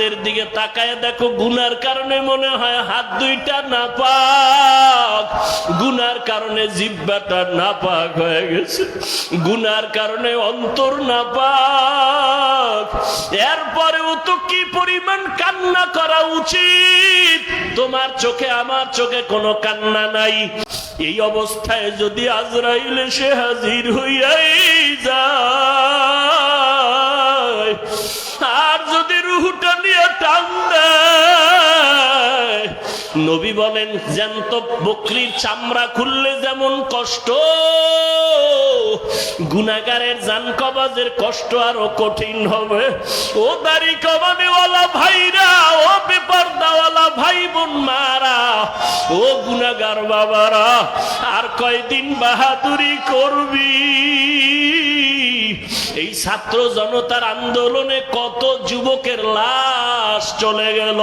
হাতের দিকে তাকায় দেখো, গুনার কারণে মনে হয় হাত দুইটা নাপাক, গুনার কারণে জিহ্বাটা নাপাক হয়ে গেছে, গুনার কারণে অন্তর নাপাক। এরপরেও তো কি পরিমাণ কান্না করা উচিত। তোমার চোখে আমার চোখে কোনো কান্না নাই। এই অবস্থায় যদি আজরাইল এসে হাজির হইয়াই যায়, আর যদি রুহটা নিয়ে টান দেয়, নবী বলেন জ্যান্ত বকরির চামড়া খুললে যেমন কষ্ট, গুনাহগারের জান কবাজের কষ্ট আরো কঠিন হবে। ও দাড়ি কমানেওয়ালা ভাইরা, ও বেপরদাওয়ালা ভাই বোন মারা, ও গুনাহগার বাবারা, আর কয়দিন বাহাদুরি করবি? এই ছাত্র জনতার আন্দোলনে কত যুবকের লাশ চলে গেল।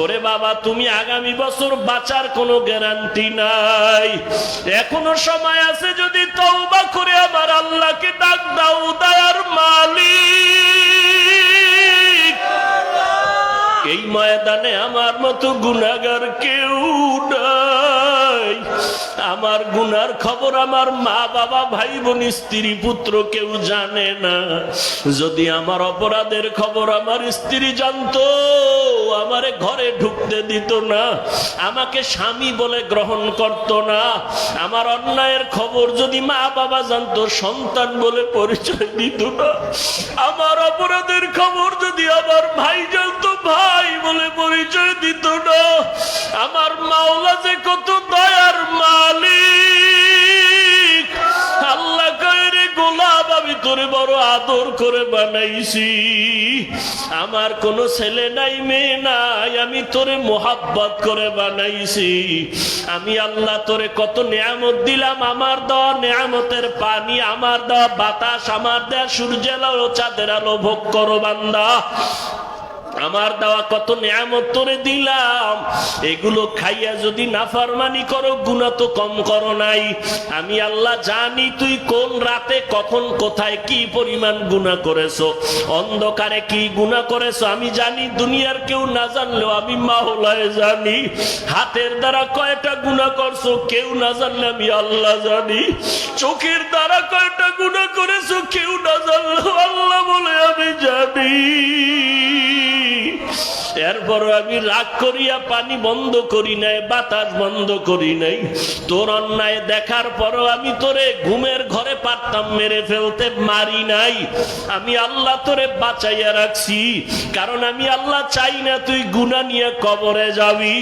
ওরে বাবা, তুমি আগামী বছর বাঁচার কোনো গ্যারান্টি নাই। এখনো সময় আছে, যদি তওবা করে আমার আল্লাহকে ডাক দাও, দয়ার মালিক। এই ময়দানে আমার মতো গুনাহগার কেউ নাই। আমার গুনার খবর আমার মা বাবা ভাই বোন স্ত্রী পুত্র কেউ জানে না। যদি আমার অপরাধের খবর আমার স্ত্রী জানতো, আমারে ঘরে ঢুকতে দিত না, আমাকে স্বামী বলে গ্রহণ করত না। আমার অন্যায়ের খবর যদি মা বাবা জানতো, সন্তান বলে পরিচয় দিত না। আমার অপরাধের খবর যদি আমার ভাই জানতো, ভাই বলে পরিচয় দিত না। আমার মাওলা যে কত দয়ার মালিক। আল্লাহ কয়, রে গোলাম, আমি তোরে বড় আদর করে বানাইছি। আমার কোনো ছেলে নাই, মেয়ে নাই, আমি তোরে মোহাব্বত করে বানাইছি। আমি আল্লাহ তোরে কত নিয়ামত দিলাম। আমার দেওয়া নিয়ামতের পানি, আমার দেওয়া বাতাস, আমার দেওয়া সূর্যের আলো, চাঁদের আলো ভোগ করো বান্দা। আমার দেওয়া কত নিয়ামত তোরে দিলাম, এগুলো খাইয়া যদি নাফরমানি করো, গুনাহ তো কম করো নাই। আমি আল্লাহ জানি তুই কোন রাতে কখন কোথায় কি পরিমাণ গুনাহ করেছো, অন্ধকারে কি গুনাহ করেছো আমি জানি। দুনিয়ার কেউ না জানলেও আমি মাওলায় জানি। হাতের দ্বারা কয়টা গুনাহ করছো কেউ না জানলে আমি আল্লাহ জানি। চোখের দ্বারা কয়টা গুনাহ করেছো কেউ না জানলেও আল্লাহ বলে আমি জানি। এরপর আমি রাগ করিয়া পানি বন্ধ করি নাই, বাতাস বন্ধ করি নাই। তোর অন্যায় দেখার পরও আমি তোরে ঘুমের ঘরে পারতাম মেরে ফেলতে, মারি নাই। আমি আল্লাহ তোরে বাঁচাইয়া রাখছি, কারণ আমি আল্লাহ চাই না তুই গুনাহ নিয়ে কবরে যাবি।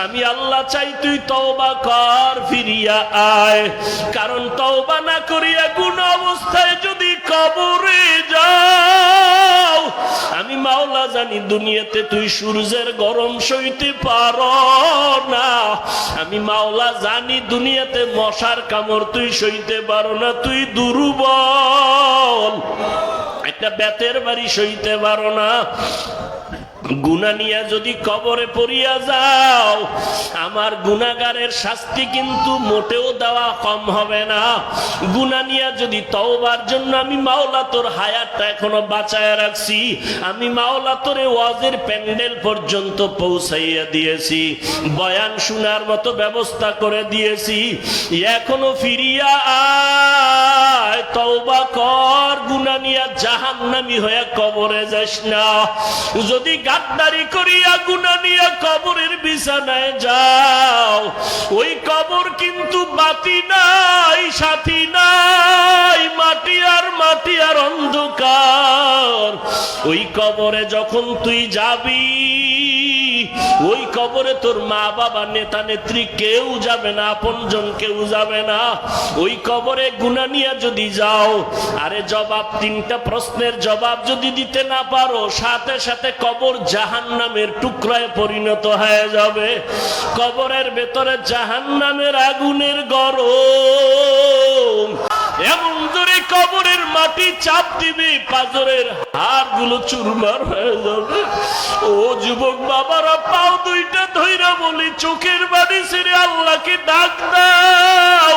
আমি আল্লাহ চাই তুই তওবা কর, ফিরিয়া আয়। কারণ তওবা না করিয়া গুনাহ অবস্থায় যদি কবরে যাও, আমি মাওলা জানি দুনিয়াতে তুই সূর্যের গরম সইতে পারো না। আমি মাওলা জানি দুনিয়াতে মশার কামড় তুই সইতে পারো না, তুই দুর্বল, একটা বেতের বাড়ি সইতে পারো না। গুনাহ নিয়ে যদি কবরে পড়িয়া যাও, আমার গুনাহগারের শাস্তি কিন্তু মোটেও দেওয়া কম হবে না। গুনাহ নিয়ে যদি তওবার জন্য আমি মাওলা তোর হায়াতটা এখনো বাঁচায় রাখছি, আমি মাওলা তোরে ওয়াজের প্যান্ডেল পর্যন্ত পৌঁছাইয়া দিয়েছি, বয়ান শোনার মতো ব্যবস্থা করে দিয়েছি। এখনো ফিরিয়া আয়, তওবা কর, গুনাহ নিয়ে জাহান্নামী হয়ে কবরে যাস না। যদি গাদ্দারি করিয়া গুনাহ নিয়ে কবরের বিছানায় যাও, ওই কবর কিন্তু বাতি নাই, সাথী নাই, মাটি আর মাটি আর অন্ধকার। ওই কবরে যখন তুই যাবি, ওই কবরে তোর মা বাবা নেতা নেত্রী কেউ যাবে না, আপনজন কেউ যাবে না। ওই কবরে গুনাহ নিয়ে যদি যাও, আরে জবাব, তিনটা প্রশ্নের জবাব যদি দিতে না পারো, সাথে সাথে কবর জাহান্নামের টুকরায় পরিণত হয়ে যাবে। কবরের ভেতরে জাহান্নামের আগুনের গরম এমন জোরে কবরের মাটি চাপ দিবে, পাজরের হাড়গুলো চুরমার হয়ে যাবে। ও যুবক বাবারা, পাও দুইটা ধইরা বলি, চোখের বাড়ি ছেড়ে আল্লাহকে ডাক দাও।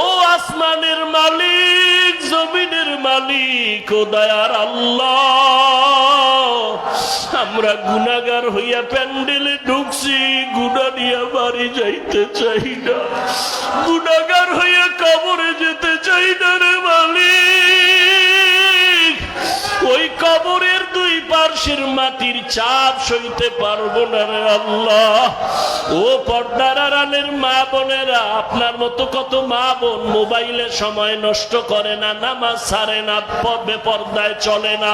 ও আসমানের মালিক, জমিনের মালিক, ও দয়ার আল্লাহ, আমরা গুনাহগার হইয়া প্যান্ডেলে ঢুকছি, গুনাহ নিয়ে বাড়ি যাইতে চাই না, গুনাহগার হইয়া কবরে যেতে চাই না রে মালিক। ওই কবরের দুই পার্শ্বের মাটির চাপ সইতে পারবো না রে আল্লাহ। ও পর্দার আড়ালের মা বোনেরা, আপনার মতো কত মা বোন মোবাইলে সময় নষ্ট করে না, নামাজ ছাড়ে না, বেপর্দায় চলে না,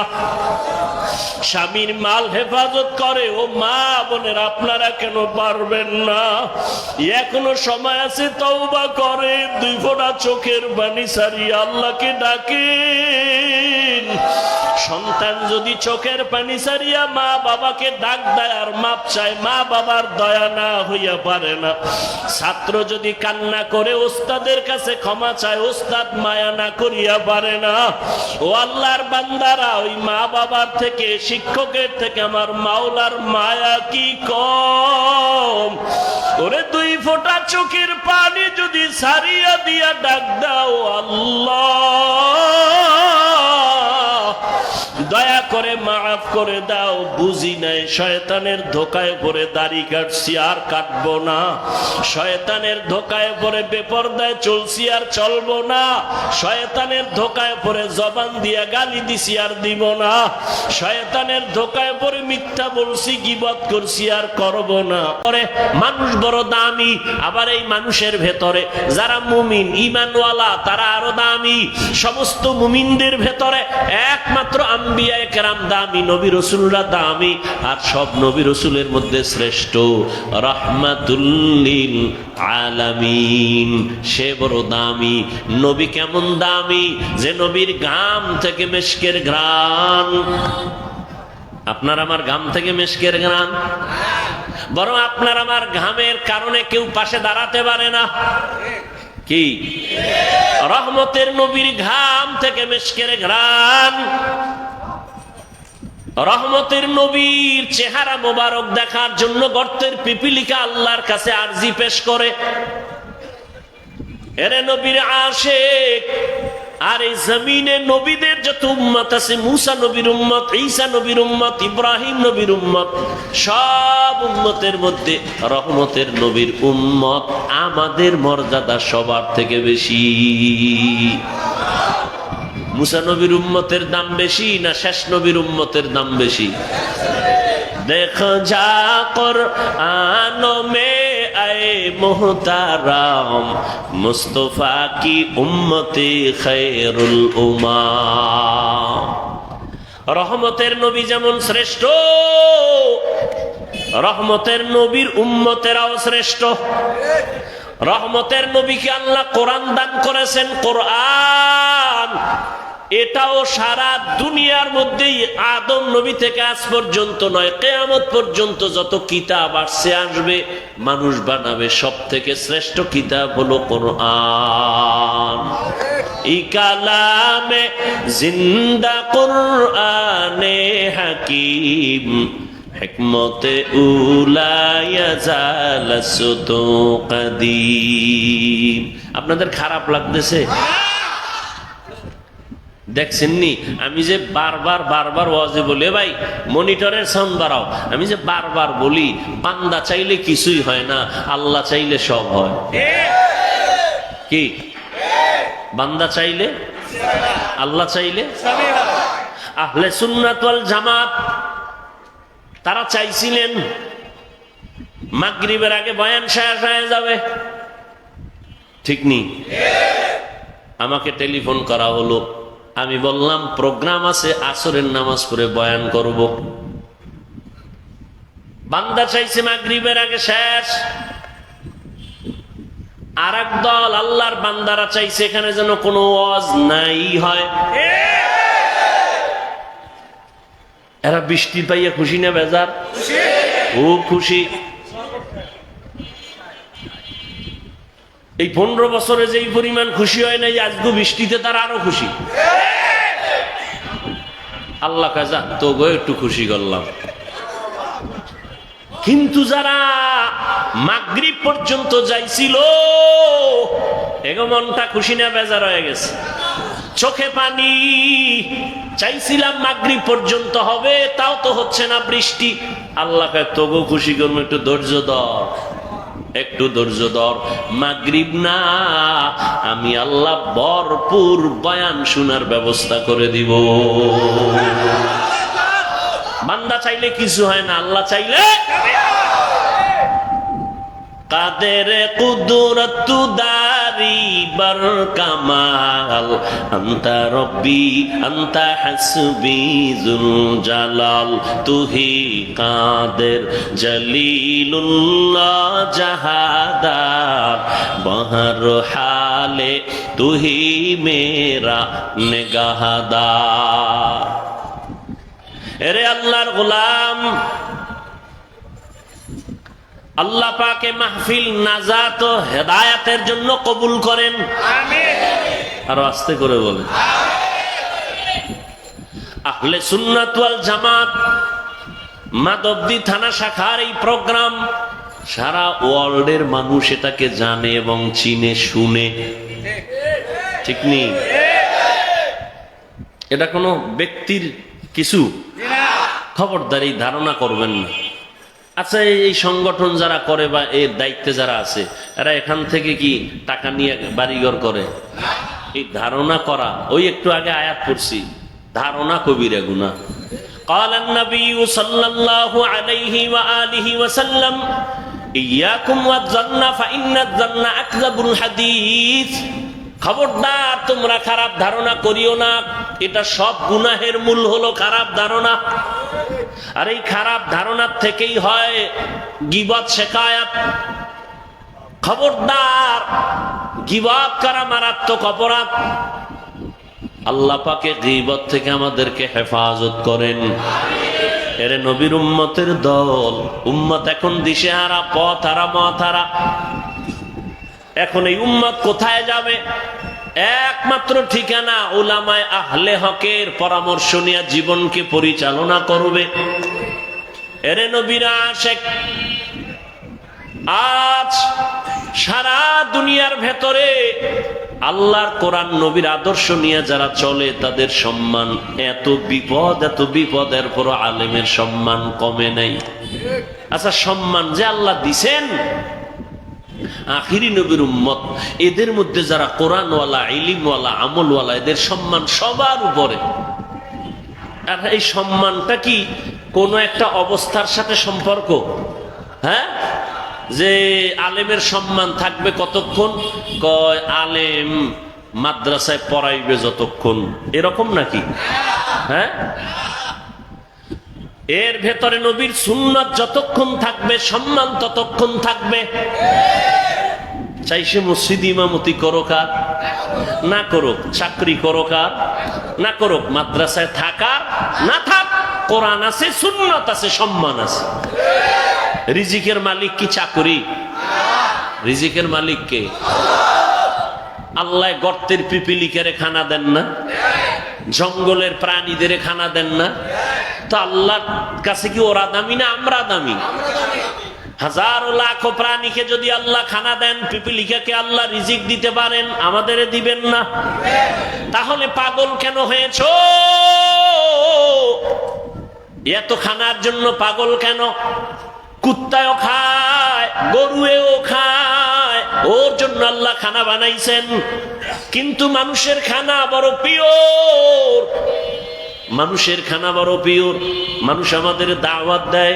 স্বামীর মাল হেফাজত করে। ও মা বোনের, আপনারা কেন পারবেন না? এখনো সময় আছে, তওবা করে দুই ফোঁটা চোখের পানি ছাড়িয়ে আল্লাহকে ডাকেন। সন্তান যদি চোখের পানি ছাড়িয়া মা বাবাকে ডাক দেয় আর মাপ চায়, মা বাবার দয়া না হইয়া পারে না। ছাত্র যদি কান্না করে ওস্তাদের কাছে ক্ষমা চায়, ওস্তাদ মায়া না করিয়া পারে না। ও আল্লাহর বান্দারা, ওই মা বাবার থেকে, শিক্ষকের থেকে আমার মাওলার মায়া কি কম? ওরে দুই ফোঁটা চোখের পানি যদি ছাড়িয়া দিয়া ডাক দাও, আল্লাহ দয়া করে মাফ করে দাও। বুঝি নাই শয়তানের ধোকায় পড়ে দাড়ি কাটছি, আর কাটবো না। শয়তানের ধোকায় পড়ে বেপরদায় চলছি, আর চলবো না। শয়তানের ধোকায় পড়ে জবান দিয়া গালি দিছি, আর দিব না। শয়তানের ধোকায় পড়ে মিথ্যা বলছি, গীবত করছি, আর করব না। পরে মানুষ বড় দামি, আবার এই মানুষের ভেতরে যারা মুমিন ঈমানওয়ালা তারা আরো দামি। সমস্ত মুমিনদের ভেতরে একমাত্র আম্বিয়া কেরাম দামি, নবী রাসূলরা দামি। আর সব নবী রাসূলের মধ্যে শ্রেষ্ঠ রাহমাতুল লিল আলামিন, সে বড় দামি। নবী কেমন দামি যে নবীর ঘাম থেকে মিশকের ঘ্রাণ। আপনার আমার ঘাম থেকে মিশকের ঘ্রাণ, বরং আপনার আমার ঘামের কারণে কেউ পাশে দাঁড়াতে পারে না। কি রহমতের নবীর ঘাম থেকে মিশকের ঘ্রাণ। রহমতের নবীর চেহারা মোবারক দেখার জন্য গর্তের পিপিলিকা আল্লাহর কাছে আরজি পেশ করে, এরে নবীর আশিক। আর এই জমিনে নবীদের যত উম্মত আছে, মুসা নবীর উম্মত, ঈসা নবীর উম্মত, ইব্রাহিম নবীর উম্মত, সব উম্মতের মধ্যে রহমতের নবীর উম্মত আমাদের মর্যাদা সবার থেকে বেশি। মুসা নবীর উম্মতের দাম বেশি না শেষ নবীর উম্মতের দাম বেশি? দেখো যা কুরআন মে আয়ে মুহতারাম, মুস্তফা কি উম্মতে খায়রুল উম্মাহ। রহমতের নবী যেমন শ্রেষ্ঠ, রহমতের নবীর উম্মতেরাও শ্রেষ্ঠ। রহমতের নবীকে আল্লাহ কোরআন দান করেছেন। কোরআন এটাও সারা দুনিয়ার মধ্যেই আদম নবী থেকে আজ পর্যন্ত নয়, কিয়ামত পর্যন্ত যত কিতাব আসছে আসবে মানুষ বানাবে, সব থেকে শ্রেষ্ঠ কিতাব হলো কোরআন। ই কালামে জিন্দা কোরআনে হাকিম, হিকমতে উলায়া জালাসুতু কাদিম। আপনাদের খারাপ লাগতেছে? দেখছেননি আমি যে বারবার বারবার ওয়াজে বলে, ভাই মনিটরের সাউন্ড বাড়াও। আমি যে বারবার বলি, বান্দা চাইলে কিছুই হয় না, আল্লাহ চাইলে সব হয়। কি বান্দা চাইলে, আল্লাহ চাইলে। আহলে সুন্নাত ওয়াল জামাত তারা চাইছিলেন মাগরিবের আগে বয়ান শেষ হয়ে যাবে, ঠিক নি? আমাকে টেলিফোন করা হলো, আমি বললাম প্রোগ্রাম আছে, আসরের নামাজ পড়ে বয়ান করব। বান্দা চাইছে মাগরিবের আগে শেষ, আর এক দল আল্লাহর বান্দারা চাইছে এখানে যেন কোনো ওয়াজ নাই হয়। এরা বৃষ্টি পাইয়া খুশি না বেজার? খুব খুশি। এই 15 বছরে যেই পরিমাণ খুশি হয় নাই, আজকে বৃষ্টিতে তারা আরো খুশি। আল্লাহ কাজা তো গো একটু খুশি করলাম। কিন্তু যারা মাগরিব পর্যন্ত যাইছিল, এগো মনটা খুশি না বেজার হয়ে গেছে? চোখে পানি। চাইছিলাম মাগরিব পর্যন্ত হবে, তাও তো হচ্ছে না বৃষ্টি। আল্লাহকে তোগো খুশি করবো, একটু ধৈর্য ধর, একটু ধৈর্য ধর। মাগরিব না, আমি আল্লাহ ভরপুর বয়ান শোনার ব্যবস্থা করে দিব। বান্দা চাইলে কিছু হয় না, আল্লাহ চাইলে। কাদের কুদরত দারি বর কামাল, আন্তা রব্বি আন্তা হাসবি যুল জালাল, তুহি কাদের জলিলুল্লাহ জাহাদার, বহর হালে তুহি মেরা নিগাহদার। এরে আল্লাহর গোলাম, আল্লাহ পাকে মাহফিল নাজাত ও হেদায়াতের জন্য কবুল করেন, আরো আস্তে করে বলেন। আহলে সুন্নাত ওয়াল জামাত মাধবদী থানা শাখার এই প্রোগ্রাম সারা ওয়ার্ল্ডের মানুষ এটাকে জানে এবং চিনে শুনে, ঠিক নেই? এটা কোনো ব্যক্তির কিছু, খবরদার এই ধারণা করবেন না। আচ্ছা, এই সংগঠন যারা করে বা এর দায়িত্বে যারা আছে, এরা এখান থেকে কি টাকা নিয়ে বাড়িঘর করে? এই ধারণা করা, ওই একটু আগে আয়াত পড়ছি, ধারণা কবিরা গুনাহ। قال النبي صلى الله عليه وآله وسلم إياكم والظن فإن الظن أكذب الحديث। খবরদার, তোমরা খারাপ ধারণা করিও না, এটা সব গুনাহের মূল হলো খারাপ ধারণা। আর এই খারাপ ধারণার থেকেই হয় গীবত, শিকায়াত। খবরদার, গীবত করা মারাত্মক অপরাধ। আল্লাহ পাকে গীবত থেকে আমাদেরকে হেফাজত করেন। এরে নবীর উম্মতের দল, উম্মত এখন দিশেহারা, পথহারা, মতহারা। এখন এই উম্মত কোথায় যাবে? একমাত্র ঠিকানা উলামায়ে আহলে হকের পরামর্শ নিয়ে জীবনকে পরিচালনা করবে। এরে নবীরা আশেক, আজ সারা দুনিয়ার ভেতরে আল্লাহর কোরআন নবীর আদর্শ নিয়ে যারা চলে তাদের সম্মান এত বিপদ, এত বিপদ, এরপর আলেমের সম্মান কমে নাই। আচ্ছা, সম্মান যে আল্লাহ দিছেন আখিরি নবীর উম্মত, এদের মধ্যে যারা কোরআনওয়ালা, ইলমওয়ালা, আমলওয়ালা, এদের সম্মান সবার উপরে। আর এই সম্মানটা কি কোন একটা অবস্থার সাথে সম্পর্ক? হ্যাঁ, যে আলেমের সম্মান থাকবে কতক্ষণ? কয় আলেম মাদ্রাসায় পড়াইবে যতক্ষণ, এরকম নাকি? হ্যাঁ, এর ভেতরে নবীর সুন্নাত যতক্ষণ থাকবে সম্মান ততক্ষণ থাকবে। চাইছে মসজিদ ইমামতি করুক আর না করুক, চাকরি করুক আর না করুক, মাদ্রাসায় থাকার না থাক, কোরআন আছে, সুন্নাত আছে, সম্মান আছে। রিজিকের মালিক কি চাকরি? রিজিকের মালিক কে? আল্লাহ গর্তের পিপিলিকারে খানা দেন না? জঙ্গলের প্রাণীদের খানা দেন না? তো আল্লাহর কাছে কি ওরা দামি না আমরা দামি? হাজারো লাখো প্রাণীকে যদি আল্লাহ খানা দেন, পিপিলিকাকে আল্লাহ রিজিক দিতে পারেন, আমাদের দিবেন না? তাহলে পাগল কেন হয়েছ? এত খানার জন্য পাগল কেন? কুত্তাও খায়, গরুও খায়, ওর জন্য আল্লাহ খানা বানাইছেন। কিন্তু মানুষের খানা বড় পিওর, মানুষের খানা বড় পিওর। মানুষ আমাদের দাওয়াত দেয়,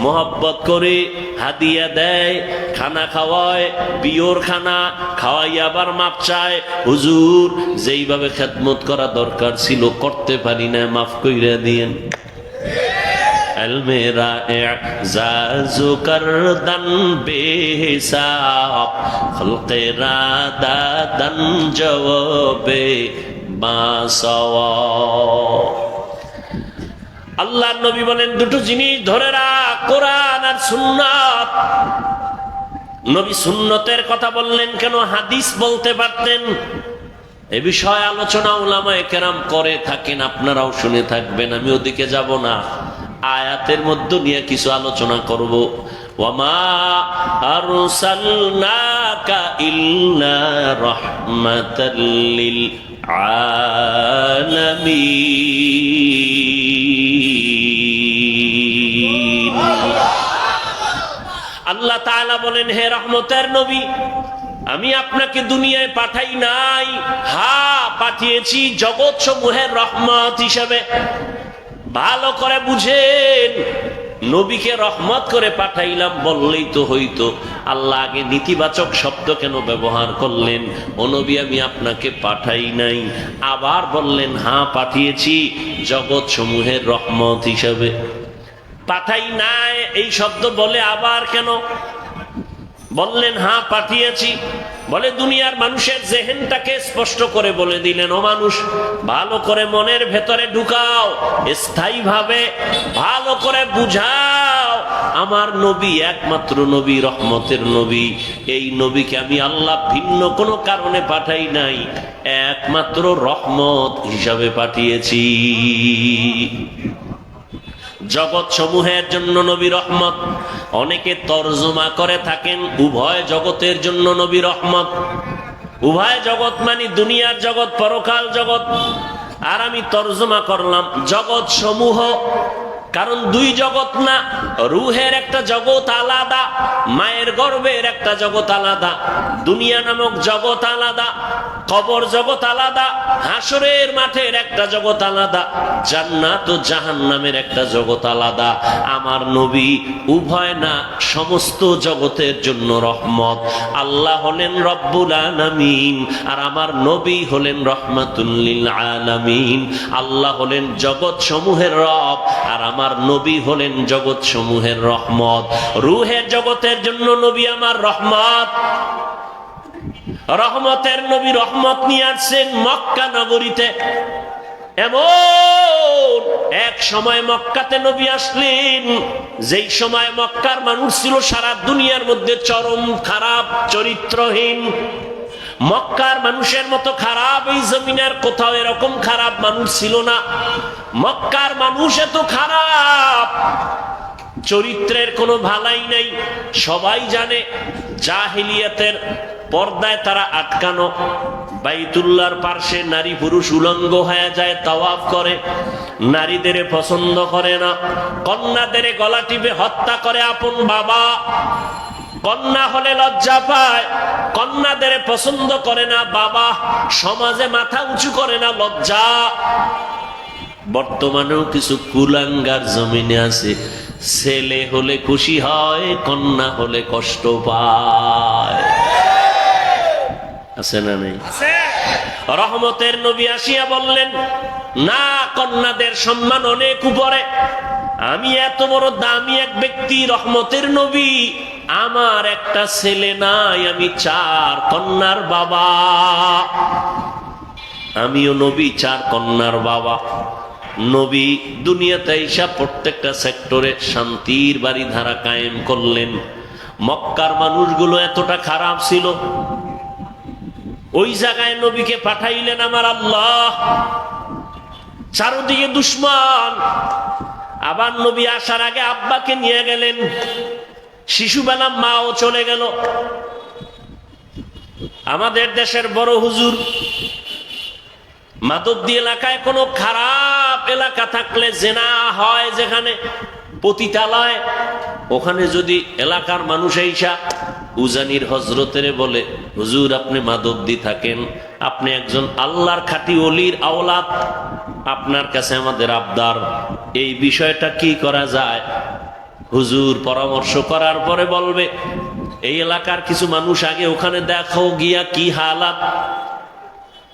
মোহাব্বত করে হাদিয়া দেয়, খানা খাওয়ায়, পিওর খানা খাওয়াই, আবার মাপ চায়, হুজুর যেইভাবে খেদমত করা দরকার ছিল করতে পারি না, মাফ কইরা দিয়েন। মেরা এজাজু করদন বেহিসাব, খলকে রাদাদন জওয়াবে বাসাওয়া। আল্লাহর নবী বলেন দুটো জিনিস ধরে রাখ, কোরআন আর সুন্নাত। নবী সুন্নতের কথা বললেন কেন? হাদিস বলতে পারতেন। এ বিষয়ে আলোচনা উলামায়ে কেরাম করে থাকেন, আপনারাও শুনে থাকবেন, আমি ওদিকে যাব না। আয়াতের মধ্যে নিয়ে কিছু আলোচনা করব। ওয়ামা আরসালনাকা ইল্লা রাহমাতাল লিল আলামিন। আল্লাহ তাআলা বলেন, হে রহমতের নবী, আমি আপনাকে দুনিয়ায় পাঠাই নাই, পাঠিয়েছি জগৎ সমূহের রহমত হিসেবে। ভালো করে বুঝেন, নবীকে রহমত করে পাঠাইলাম বললেই তো হইতো। আল্লাহ আগে নেতিবাচক শব্দ কেন ব্যবহার করলেন? ও নবী, আমি আপনাকে পাঠাই নাই। আবার বললেন, পাঠিয়েছি জগৎ সমূহের রহমত হিসেবে। পাঠাই নাই এই শব্দ বলে আবার কেন বললেন পাঠিয়েছি? বলে দুনিয়ার মানুষের জেহেনটাকে স্পষ্ট করে বলে দিলেন, ও মানুষ, ভালো করে মনের ভেতরে ঢুকাও, স্থায়ীভাবে ভালো করে বুঝাও, আমার নবী একমাত্র নবী, রহমতের নবী। এই নবীকে আমি আল্লাহ ভিন্ন কোনো কারণে পাঠাই নাই, একমাত্র রহমত হিসাবে পাঠিয়েছি। জগৎ সমূহের জন্য নবী রহমত। অনেকে তরজমা করে থাকেন উভয় জগতের জন্য নবী রহমত। উভয় জগৎ মানে দুনিয়ার জগৎ, পরকাল জগৎ। আর আমি তরজমা করলাম জগৎ সমূহ, কারণ দুই জগৎ না, রুহের একটা জগৎ আলাদা, মায়ের গর্ভের একটা জগৎ আলাদা, দুনিয়া নামক জগৎ আলাদা, কবর জগৎ আলাদা, হাসরের মাঠের একটা জগৎ আলাদা, জান্নাত ও জাহান্নামের একটা জগৎ আলাদা। আমার নবী উভয় না, সমস্ত জগতের জন্য রহমত। আল্লাহ হলেন রব্বুল আলামিন, আর আমার নবী হলেন রহমাতুল লিল আলামিন। আল্লাহ হলেন জগৎ সমূহের রব, আর আমার নবী হলেন জগৎ সমূহের রহমত। রুহের জগতের জন্য নবী আমার রহমত। রহমতের নবী রহমত নিয়ে আসছেন মক্কা নগরীতে। এমন এক সময় মক্কাতে নবী আসলেন, যেই সময় মক্কার মানুষ ছিল সারা দুনিয়ার মধ্যে চরম খারাপ, চরিত্রহীন। মক্কার মানুষের মতো খারাপ এই জমিনের কোথাও এরকম খারাপ মানুষ ছিল না। মক্কার মানুষ এত খারাপ, চরিত্রের কোনো ভালাই নাই। সবাই জানে জাহিলিয়াতের পর্দায় তারা আটকানো, বাইতুল্লাহর পার্শ্বে নারী পুরুষ উলঙ্গ হয়ে যায়, তাওয়াফ করে, নারীদের পছন্দ করে না, কন্যাদের গলা টিপে হত্যা করে আপন বাবা। কন্যা হলে লজ্জা পায়, কন্যাদের পছন্দ করে না বাবা, সমাজে মাথা উঁচু করে না, লজ্জা। বর্তমানেও কিছু কুলাঙ্গার জমিনে আছে, ছেলে হলে খুশি হয়, কন্যা হলে কষ্ট পায়। আছে না নেই? রহমতের নবী আসিয়া বললেন, না, কন্যাদের সম্মান অনেক উপরে। আমি এত বড় দামি এক ব্যক্তি, রহমতের নবী, আমার একটা ছেলে নাই, আমি 4 কন্যার বাবা। আমিও নবী, 4 কন্যার বাবা। নবী দুনিয়াতে এসে প্রত্যেকটা সেক্টরে শান্তির বাড়ি ধারা কায়েম করলেন। মক্কার মানুষগুলো এতটা খারাপ ছিল, ওই জায়গায় নবীকে পাঠাইলেন আমার আল্লাহ। চারদিকে দুশমন। আবার নবী আসার আগে আব্বাকে নিয়ে গেলেন, শিশুবেলা মাও চলে গেল। আমাদের দেশের বড় হুজুর, মাধবদী এলাকায় কোনো খারাপ এলাকা থাকলে, জেনা হয় যেখানে, পতিতালয়, ওখানে যদি এলাকার মানুষ এইসা উজানির হজরতের বলে, হুজুর আপনি মাধবদী থাকেন, আপনি একজন আল্লাহর খাঁটি ওলির আওলাদ, আপনার কাছে আমাদের আবদার, এই বিষয়টা কি করা যায়? হুজুর পরামর্শ করার পরে বলবে, এই এলাকার কিছু মানুষ আগে ওখানে দেখো গিয়া কি হালাত।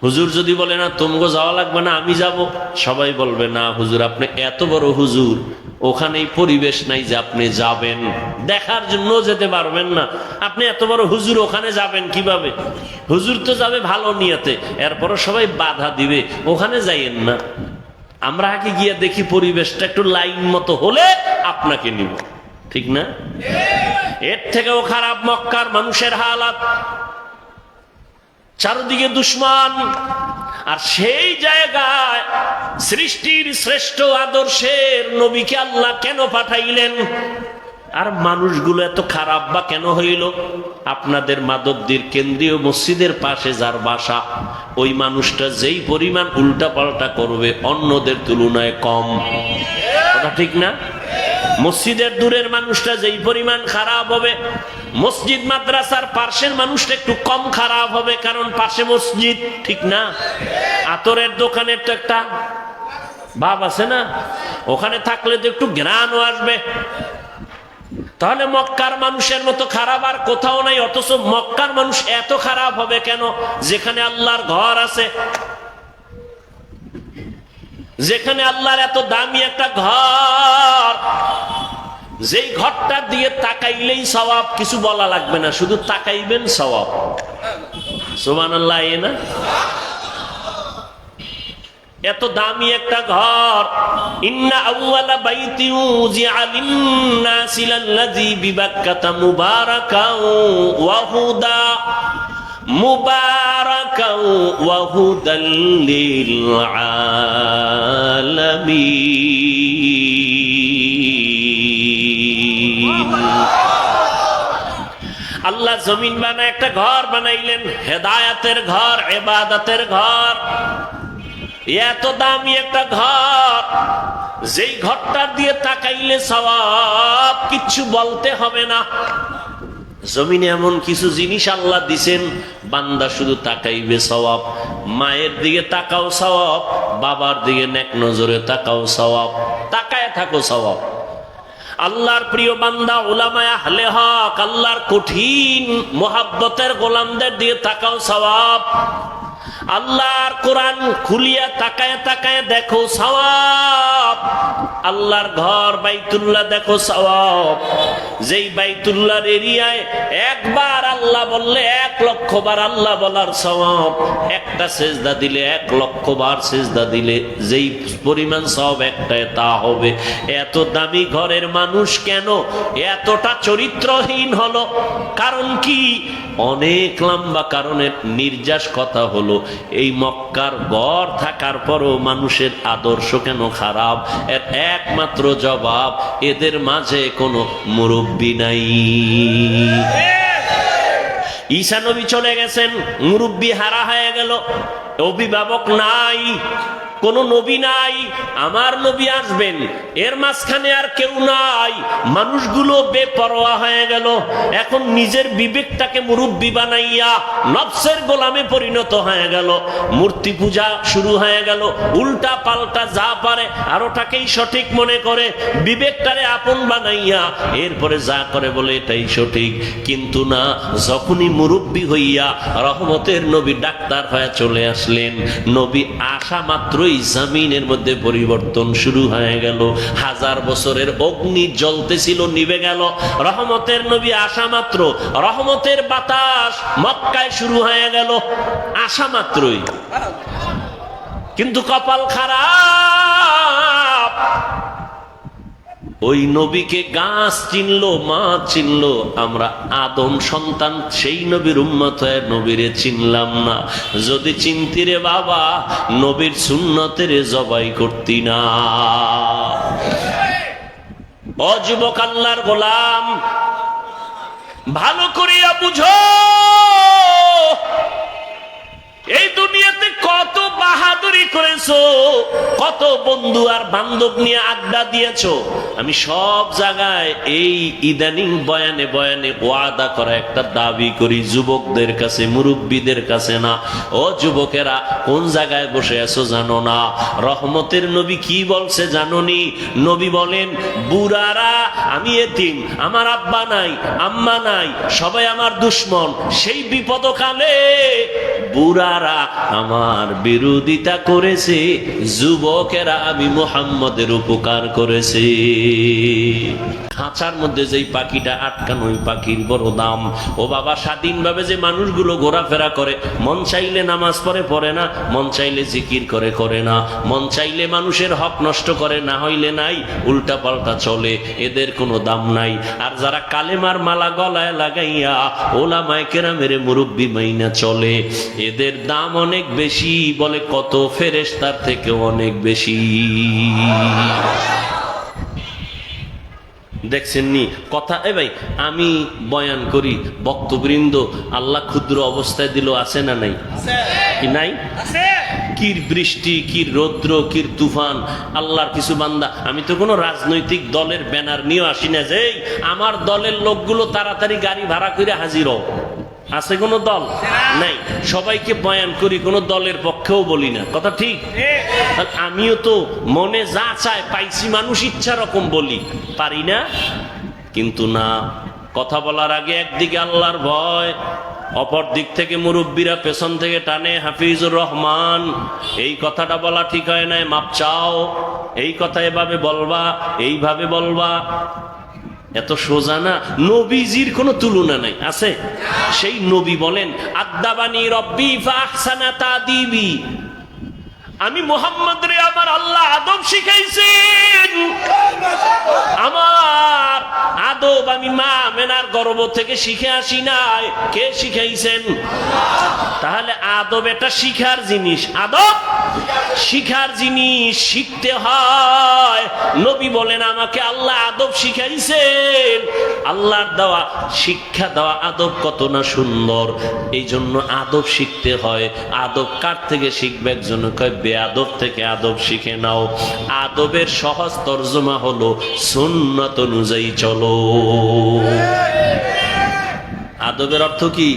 হুজুর যদি বলে, না তুমগো যাওয়া লাগবে না, আমি যাব, সবাই বলবে, না হুজুর আপনি এত বড় হুজুর, ওখানেই পরিবেশ নাই যে আপনি যাবেন, দেখার জন্য যেতে পারবেন না, আপনি এত বড় হুজুর ওখানে যাবেন কিভাবে? হুজুর তো যাবে ভালো নিয়তে, এরপরও সবাই বাধা দিবে, ওখানে যাইয়েন না। আমরা আগে গিয়ে দেখি পরিবেশটা একটু লাইন মতো হলে আপনাকে নিব, ঠিক না? এর থেকেও খারাপ মক্কার মানুষের হালাত, চারদিকে দুশমন। আর সেই জায়গায় সৃষ্টির শ্রেষ্ঠ আদর্শের নবীকে আল্লাহ কেন পাঠাইলেন? আর মানুষগুলো এত খারাপ বা কেন হইল? আপনাদের মাধবদীর কেন্দ্রীয় মসজিদের পাশে যার বাসা, ওই মানুষটা যেই পরিমাণ উল্টা পাল্টা করবে অন্যদের তুলনায় কম। কথা ঠিক না? মসজিদের দূরের মানুষটা যেই পরিমাণ খারাপ হবে, মসজিদ মাদ্রাসার পাশের মানুষটা একটু কম খারাপ হবে, কারণ পাশে মসজিদ। ঠিক না? আতরের দোকানের তো একটা ভাব আছে না, ওখানে থাকলে তো একটু ঘ্রাণও আসবে। তাহলে মক্কার মানুষের মতো খারাপ আর কোথাও নাই, অথচ মক্কার মানুষ এত খারাপ হবে কেন? যেখানে আল্লাহর ঘর আছে, যেখানে আল্লাহর এত দামি একটা ঘর, যেই ঘরটার দিয়ে তাকাইলেই সওয়াব, কিছু বলা লাগবে না, শুধু তাকাইবেন সওয়াব। সুবহানাল্লাহ। না এত দামি একটা ঘর। ইন্না আউওয়ালা বাইতিন উযিআ লিন-নাসি লাল্লাযী বিবাক্কাতা মুবারাকাও ওয়া হুদা, মুবারাকাও ওয়া হুদাল লিল আলামিন। আল্লাহ জমিন বানায় একটা ঘর বানাইলেন, হেদায়েতের ঘর, ইবাদতের ঘর। এত দামি একটা ঘর, যেই ঘরটার দিয়ে তাকাইলে সওয়াব, কিচ্ছু বলতে হবে না। জমিনে এমন কিছু জিনিস আল্লাহ দিছেন, বান্দা শুধু তাকাইবে সওয়াব। মায়ের দিকে তাকাও সওয়াব, বাবার দিকে নেক নজরে তাকাও সওয়াব, তাকায় থাকো সওয়াব। আল্লাহর প্রিয় বান্দা উলামায়ে আহলে হক, আল্লাহর কঠিন মোহাব্বতের গোলামদের দিয়ে তাকাও সওয়াব। আল্লাহর কোরআন খুলিয়া তাকায় তাকায় দেখো সওয়াব। আল্লাহর ঘর বাইতুল্লাহ দেখো সওয়াব। যেই বাইতুল্লাহর এরিয়ায় একবার আল্লাহ বললে 1 লক্ষ বার আল্লাহ বলার সওয়াব। একটা সেজদা দিলে 1 লক্ষ বার সেজদা দিলে যেই পরিমাণ সওয়াব একটায় তা হবে। এত দামি ঘরের মানুষ কেন এতটা চরিত্রহীন হলো? কারণ কি? অনেক লম্বা কারণের নির্যাস কথা হলো, এই মক্কার ঘর থাকার পরও মানুষের আদর্শ কেন খারাপ? এর একমাত্র জবাব, এদের মাঝে কোনো মুরব্বি নাই। ঈসা নবী চলে গেছেন, মুরব্বি হারা হয়ে গেল, অভিভাবক নাই, কোন নবী নাই। আমার নবী আসবেন, এর মাঝখানে আর কেউ নাই। মানুষগুলো বেপরোয়া হয়ে গেল। এখন নিজের বিবেকটাকে মুরব্বি বানাইয়া নফসের গোলামে পরিণত হয়ে গেল। মূর্তি পূজা শুরু হয়ে গেল, উল্টা পাল্টা যা পারে আর ওটাকেই সঠিক মনে করে, বিবেকটারে আপন বানাইয়া এরপরে যা করে বলে এটাই সঠিক। কিন্তু না, যখনই মুরব্বি হইয়া রহমতের নবী ডাক্তার হয়ে চলে আসলেন, নবী আসা মাত্রই জমিনের মধ্যে পরিবর্তন শুরু হয়ে গেল। 1000 বছরের অগ্নি জ্বলতেছিল, নিভে গেল। রহমতের নবী আসা মাত্র রহমতের বাতাস মক্কায় শুরু হয়ে গেল, আসা মাত্রই। কিন্তু কপাল খারাপ, ওই নবীকে গাছ চিনলো, মাছ চিনলো, আমরা আদম সন্তান সেই নবীর উম্মত হয়ে নবীরে চিনলাম না। যদি চিনতি রে বাবা, নবীর সুন্নতের জবাই করতি না। ও যুবক আল্লাহর গোলাম, ভালো করিয়া বুঝো, এই দুনিয়াতে কত বাহাদুরি করেছো, কত বন্ধু আর বান্ধব নিয়ে আড্ডা দিয়েছো। আমি সব জায়গায় এই ইদানিং বয়ানে বয়ানে ওয়াদা করা একটা দাবি করি যুবকদের কাছে, মুরব্বীদের কাছে না। ও যুবকেরা, কোন জায়গায় বসে আছো জানো না? রহমতের নবী কি বলছে জানোনি? নবী বলেন, বুড়ারা, আমি এতিম, আমার আব্বা নাই, আম্মা নাই, সবাই আমার দুশ্মন, সেই বিপদকালে বুড়ারা আমার বিরোধিতা করেছে, যুবকেরা আমি মুহাম্মদের উপকার করেছে। খাঁচার মধ্যে যেই পাখিটা আটকানো, ওই পাখির বড় দাম। ও বাবা, স্বাধীনভাবে যে মানুষগুলো ঘোরাফেরা করে, মন চাইলে নামাজ পড়ে পড়ে না, মন চাইলে জিকির করে করে না, মন চাইলে মানুষের হক নষ্ট করে, না হইলে নাই, উল্টা পাল্টা চলে, এদের কোনো দাম নাই। আর যারা কালেমার মালা গলায় লাগাইয়া ওলামায়ে কেরামের মুরব্বি মাইনা চলে, এদের দাম অনেক বেশি, বলে কত ফেরেশতার থেকে অনেক বেশি। দেখছেন নি কথা। ভাই আমি বয়ান করি, বক্তবৃন্দ আল্লাহ ক্ষুদ্র অবস্থায় দিল, আছে না নাই? কি নাই? কি বৃষ্টি, কি রৌদ্র, কি তুফান। আল্লাহর কিছু বান্দা, আমি তো কোনো রাজনৈতিক দলের ব্যানার নিয়ে আসি না যে আমার দলের লোকগুলো তাড়াতাড়ি গাড়ি ভাড়া করে হাজির হও। আছে কোনো দল? নাই। সবাইকে বয়ান করি, কোনো দলের পক্ষেও বলি না, কথা ঠিক? আমিও তো মনে যা চায় পাইছি, মানুষ ইচ্ছা রকম বলি, পারি না? কিন্তু না, কথা বলার আগে একদিকে আল্লাহর ভয়, অপর দিক থেকে মুরব্বীরা পেছন থেকে টানে, হাফিজুর রহমান এই কথাটা বলা ঠিক হয় নাই, মাপ চাও, এই কথা এভাবে বলবা, এইভাবে বলবা। এত সোজা না। নবীজির কোনো তুলনা নাই, আছে? সেই নবী বলেন আদাবানি রব্বি ফাহসানা তাদিবি, আমি মুহাম্মদ রে আমার আল্লাহ আদব শিখাইছেন। আমার আদব আমি মা মেনার গর্ভ থেকে শিখে আসি নাই, কে শিখাইছেন? তাহলে আদব এটা শিখার জিনিস, আদব শিখার জিনিস, শিখতে হয়। নবী বলেন আমাকে আল্লাহ আদব শিখাইছেন। আল্লাহর দেওয়া শিক্ষা দেওয়া আদব কত না সুন্দর, এই জন্য আদব শিখতে হয়। আদব কার থেকে শিখবে? একজন কয় বেয়াদব থেকে আদব শিখে নাও। আদবের সহজ তর্জমা হলো সুন্নাত অনুযায়ী চলো। আদবের অর্থ কি?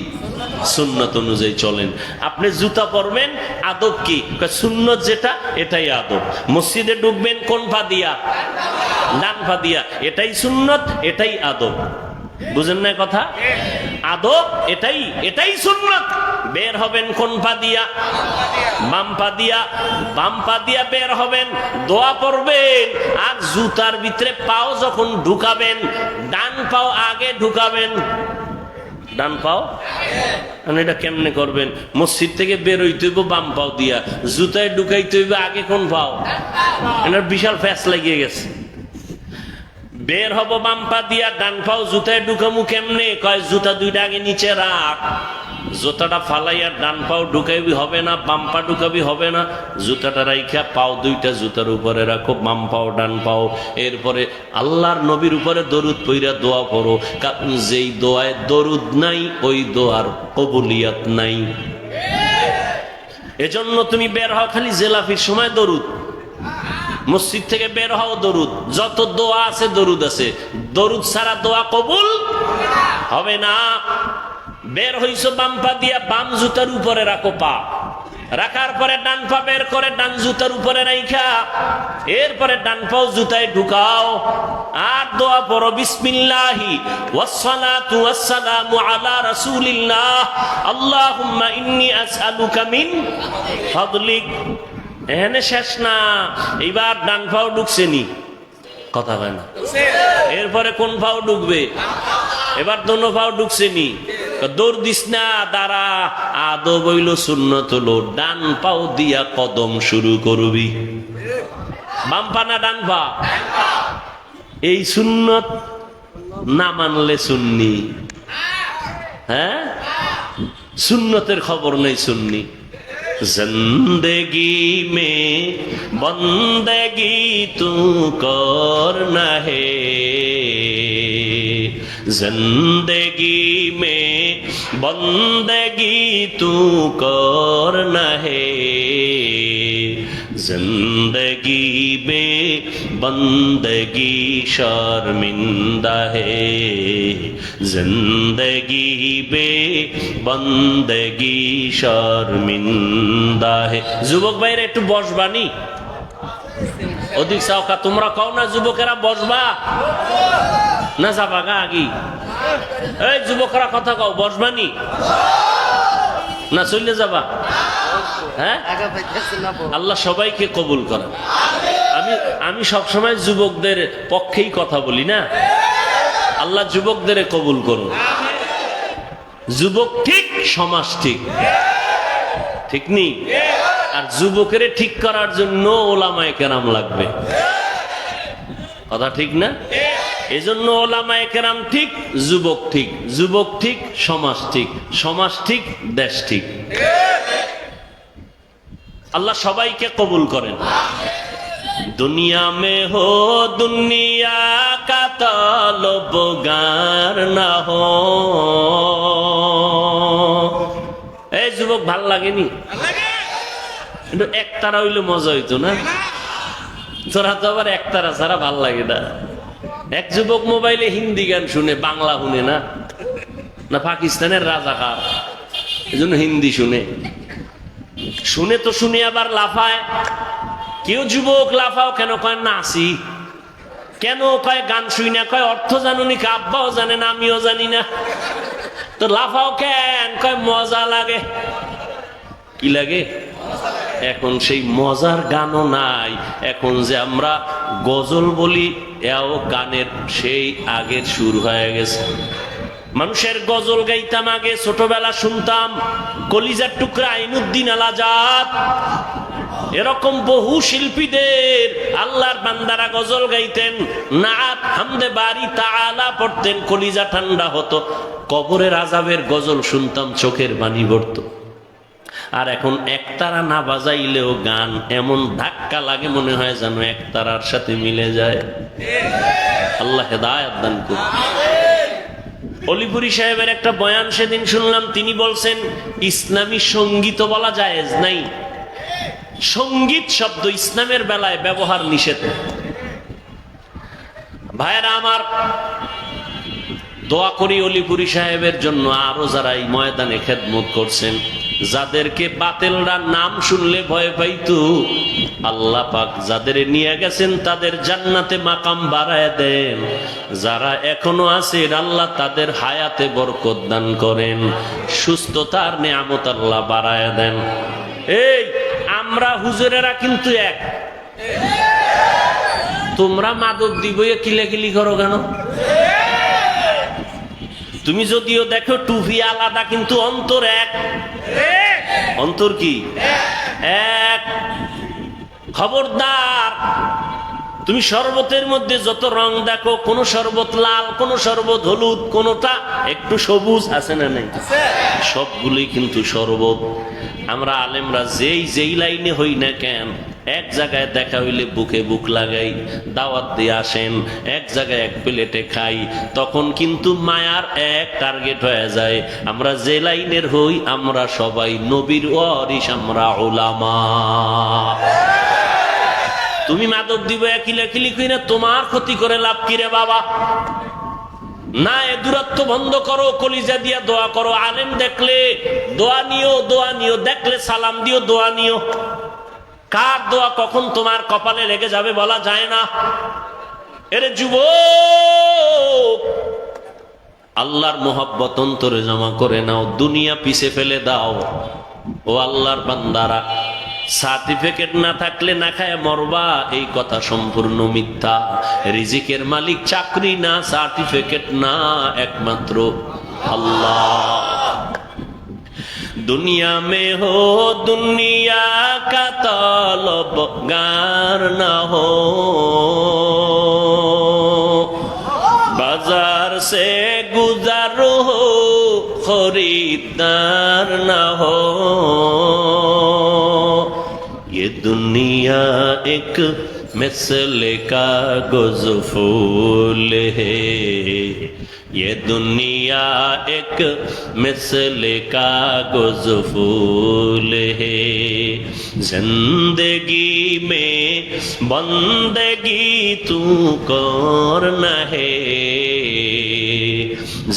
সুন্নাত অনুযায়ী চলেন। আপনি জুতা পরবেন, আদব কি? সুন্নত যেটা, এটাই আদব। মসজিদে ঢুকবেন কোন পা দিয়া? ডান পা দিয়া, এটাই সুন্নত, এটাই আদব। বুঝেন না কথা? আদব এটাই, এটাই সুন্নত। বের হবেন কোন পা দিয়া? বাম পা দিয়া। বাম পা দিয়া বের হবেন, দোয়া পড়বেন, আর জুতার ভিতরে পাও যখন ঢুকাবেন, ডান পাও আগে ঢুকাবেন। ডান পাও এটা কেমনে করবেন? মসজিদ থেকে বের হইতে হইব বাম পাও দিয়া, জুতায় ঢুকাইতে হইবে আগে কোন পাও? এটার বিশাল ফ্যাস লাগিয়ে গেছে। বের হব বাম পা দিয়া, ডান পাও জুতায় ঢুকামু কেমনে? কয় জুতা দুইটা আগে নিচে রাখ, জুতাটা ফালাইয়া ডান পাও ঢুকাইবি হবে না, বাম পা ঢুকাবি হবে না। জুতাটা রাইখা পাও দুইটা জুতার উপরে রাখো, বাম পাও ডান পাও। এরপরে আল্লাহর নবীর উপরে দরুদ পইরা দোয়া করো, কারণ যেই দোয়ায় দরুদ নাই ওই দোয়ার কবুলিয়াত নাই। এজন্য তুমি বের হও খালি জেলাফির সময় দরুদ, মসজিদ থেকে বের হও দরুদ, যত দোয়া আছে দরুদ আছে। দরুদ ছাড়া দোয়া কবুল হবে না। বের হইছো বাম পা দিয়া, বাম জুতার উপরে রাখো পা, রাখার পরে ডান পা বের করে ডান জুতার উপরে রাইখা এরপরে ডান পাও জুতায় ঢুকাও, আর দোয়া পড়ো বিসমিল্লাহি ওয়াসসালাতু ওয়াসসালামু আলা রাসূলিল্লাহ আল্লাহুম্মা ইন্নী আসআলুকা মিন ফাদলিক। এখানে শেষ না, এইবার ডান পাও ঢুকছে নি, কথা হয় না। এরপরে কোন পাও ঢুকবে? এবার দোনো পাও ঢুকছে নি, দৌড় দিস না, দাঁড়া। আদব হইল, সুন্নত হলো ডান পাও দিয়া কদম শুরু করবি। বাম পা না ডান পা? এই সুন্নত না মানলে সুন্নি। হ্যাঁ, সুন্নতের খবর নেই সুন্নি। जिंदगी में बंदगी तू करना है, जिंदगी में बंदगी तू करना है, जिंदगी में बंदगी शर्मिंदा है, जिंदगी में बंदगी शर्मिंदा है। যুবক ভাইরা একটু বসবানি, অধিক সাওকা তোমরা কও না যুবকেরা বসবা না যাবা গা আগি? এই যুবকরা কথা কও, বসবানি না চলে যাবা? হ্যাঁ, আল্লাহ সবাইকে কবুল করেন। আমি সবসময় যুবকদের পক্ষেই কথা বলি না, আল্লাহ যুবকদের কবুল করুন। যুবক ঠিক, সমাজ ঠিক, ঠিক নি? আর যুবকের ঠিক করার জন্য ওলামায়ে কেরাম লাগবে, কথা ঠিক না? এজন্য ওলামায়ে কেরাম ঠিক, যুবক ঠিক, যুবক ঠিক, সমাজ ঠিক, সমাজ ঠিক, দেশ ঠিক। আল্লাহ সবাইকে কবুল করেন। दुनिया में हो दुनिया का तलबगार ना हो। এই যুবক ভাল লাগেনি? কিন্তু একতারা হইলে মজা হইতো না? তোরা তো আবার একতারা ছাড়া ভাল লাগে না। এক যুবক মোবাইলে হিন্দি গান শুনে, বাংলা শুনে না, না পাকিস্তানের রাজাকার, এজন্য হিন্দি শুনে। শুনে তো শুনে আবার লাফায়। কেউ যুবক লাফাও কেন? কয় নাচি। কেন? কয় গান শুই না। কয় অর্থ জানুনি, আব্বাও জানে না, আমিও জানি না। তো লাফাও কেন? কয় মজা লাগে। কি লাগে? এখন সেই মজার গানও নাই। এখন যে আমরা গজল বলি, এও গানের সেই আগের সুর হয়ে গেছে। মানুষের গজল গাইতাম আগে, ছোটবেলা শুনতাম কলিজার টুকরা আইনুদ্দিন আল আজাদ, এরকম বহু শিল্পীদের আল্লাহর বান্দারা গজল গাইতেন, নাত হামদে বারি তাআলা পড়তেন, কলিজা ঠান্ডা হতো। কবরের আযাবের গজল শুনতাম, চোখের পানি পড়তো। আর এখন একতারা না বাজাইলেও গান এমন ধাক্কা লাগে, মনে হয় যেন একতারার সাথে মিলে যায়। আল্লাহ হেদায়েত দান করুন। অলিপুরি সাহেবের একটা বয়ান সেদিন শুনলাম, তিনি বলছেন ইসলামী সঙ্গীত বলা জায়েজ নাই। সঙ্গীত শব্দ ইসলামের বেলায় ব্যবহার নিষেধ। ভাইয়েরা আমার, দোয়া করি অলিপুরি সাহেবের জন্য, আরো যারা এই ময়দানে খেদমত করছেন, যাদেরকে বাতিলরা নাম শুনলে ভয় পাইতো, আল্লাহ পাক যাদের নিয়ে গেছেন তাদের জান্নাতে মাকাম বাড়ায় দেন। যারা এখনো আছেন, আল্লাহ তাদের হায়াতে বরকত দান করেন, সুস্থতার নিয়ামত আল্লাহ বাড়ায় দেন। এই আমরা হুজুরেরা কিন্তু এক। তোমরা মাদক দিবইয়ে কিলাকিলি করো কেন? তুমি যদিও দেখো টুপি আলাদা, কিন্তু অন্তর এক। অন্তর কি এক? খবরদার, তুমি শরবতের মধ্যে যত রং দেখো, কোন শরবত লাল, কোন শরবত হলুদ, কোনটা একটু সবুজ, আছে না নাই? সবগুলোই কিন্তু শরবত। আমরা আলেমরা যেই লাইনে হই না কেন, এক জায়গায় দেখা হইলে বুকে বুক লাগাই, দাওয়াত দিয়ে আসেন, এক জায়গায় এক প্লেটে খাই, তখন কিন্তু মায়ার এক টার্গেট হয়ে যায়। আমরা যে লাইনের হই, আমরা সবাই নবীর ওয়ারিস, আমরা উলামা। তুমি মাদক দিব কিলাকিলি কইরা তোমার ক্ষতি করে লাভ কি রে বাবা? না, এ দূরত্ব বন্ধ করো, কলিজা দিয়া দোয়া করো। আলেম দেখলে দোয়া নিও, দোয়া নিও, দেখলে সালাম দিও, দোয়া নিও। কার দোয়া কখন তোমার কপালে লেগে যাবে বলা যায় না। এরে যুবক, আল্লাহর মোহাব্বত অন্তরে জমা করে নাও, দুনিয়া পিছে ফেলে দাও। ও আল্লাহর বান্দারা, সার্টিফিকেট না থাকলে না খায় মরবা, এই কথা সম্পূর্ণ মিথ্যা। রিজিকের মালিক চাকরি না, সার্টিফিকেট না, একমাত্র আল্লাহ। दुनिया में हो दुनिया का तलबगार न हो, बाजार से गुजर हो खरीदार न हो। ये दुनिया एक मिसले का गुज़फूल है, ये दुनिया एक मिसले का गुज़फूल है। जिंदगी में बंदगी तू करना है,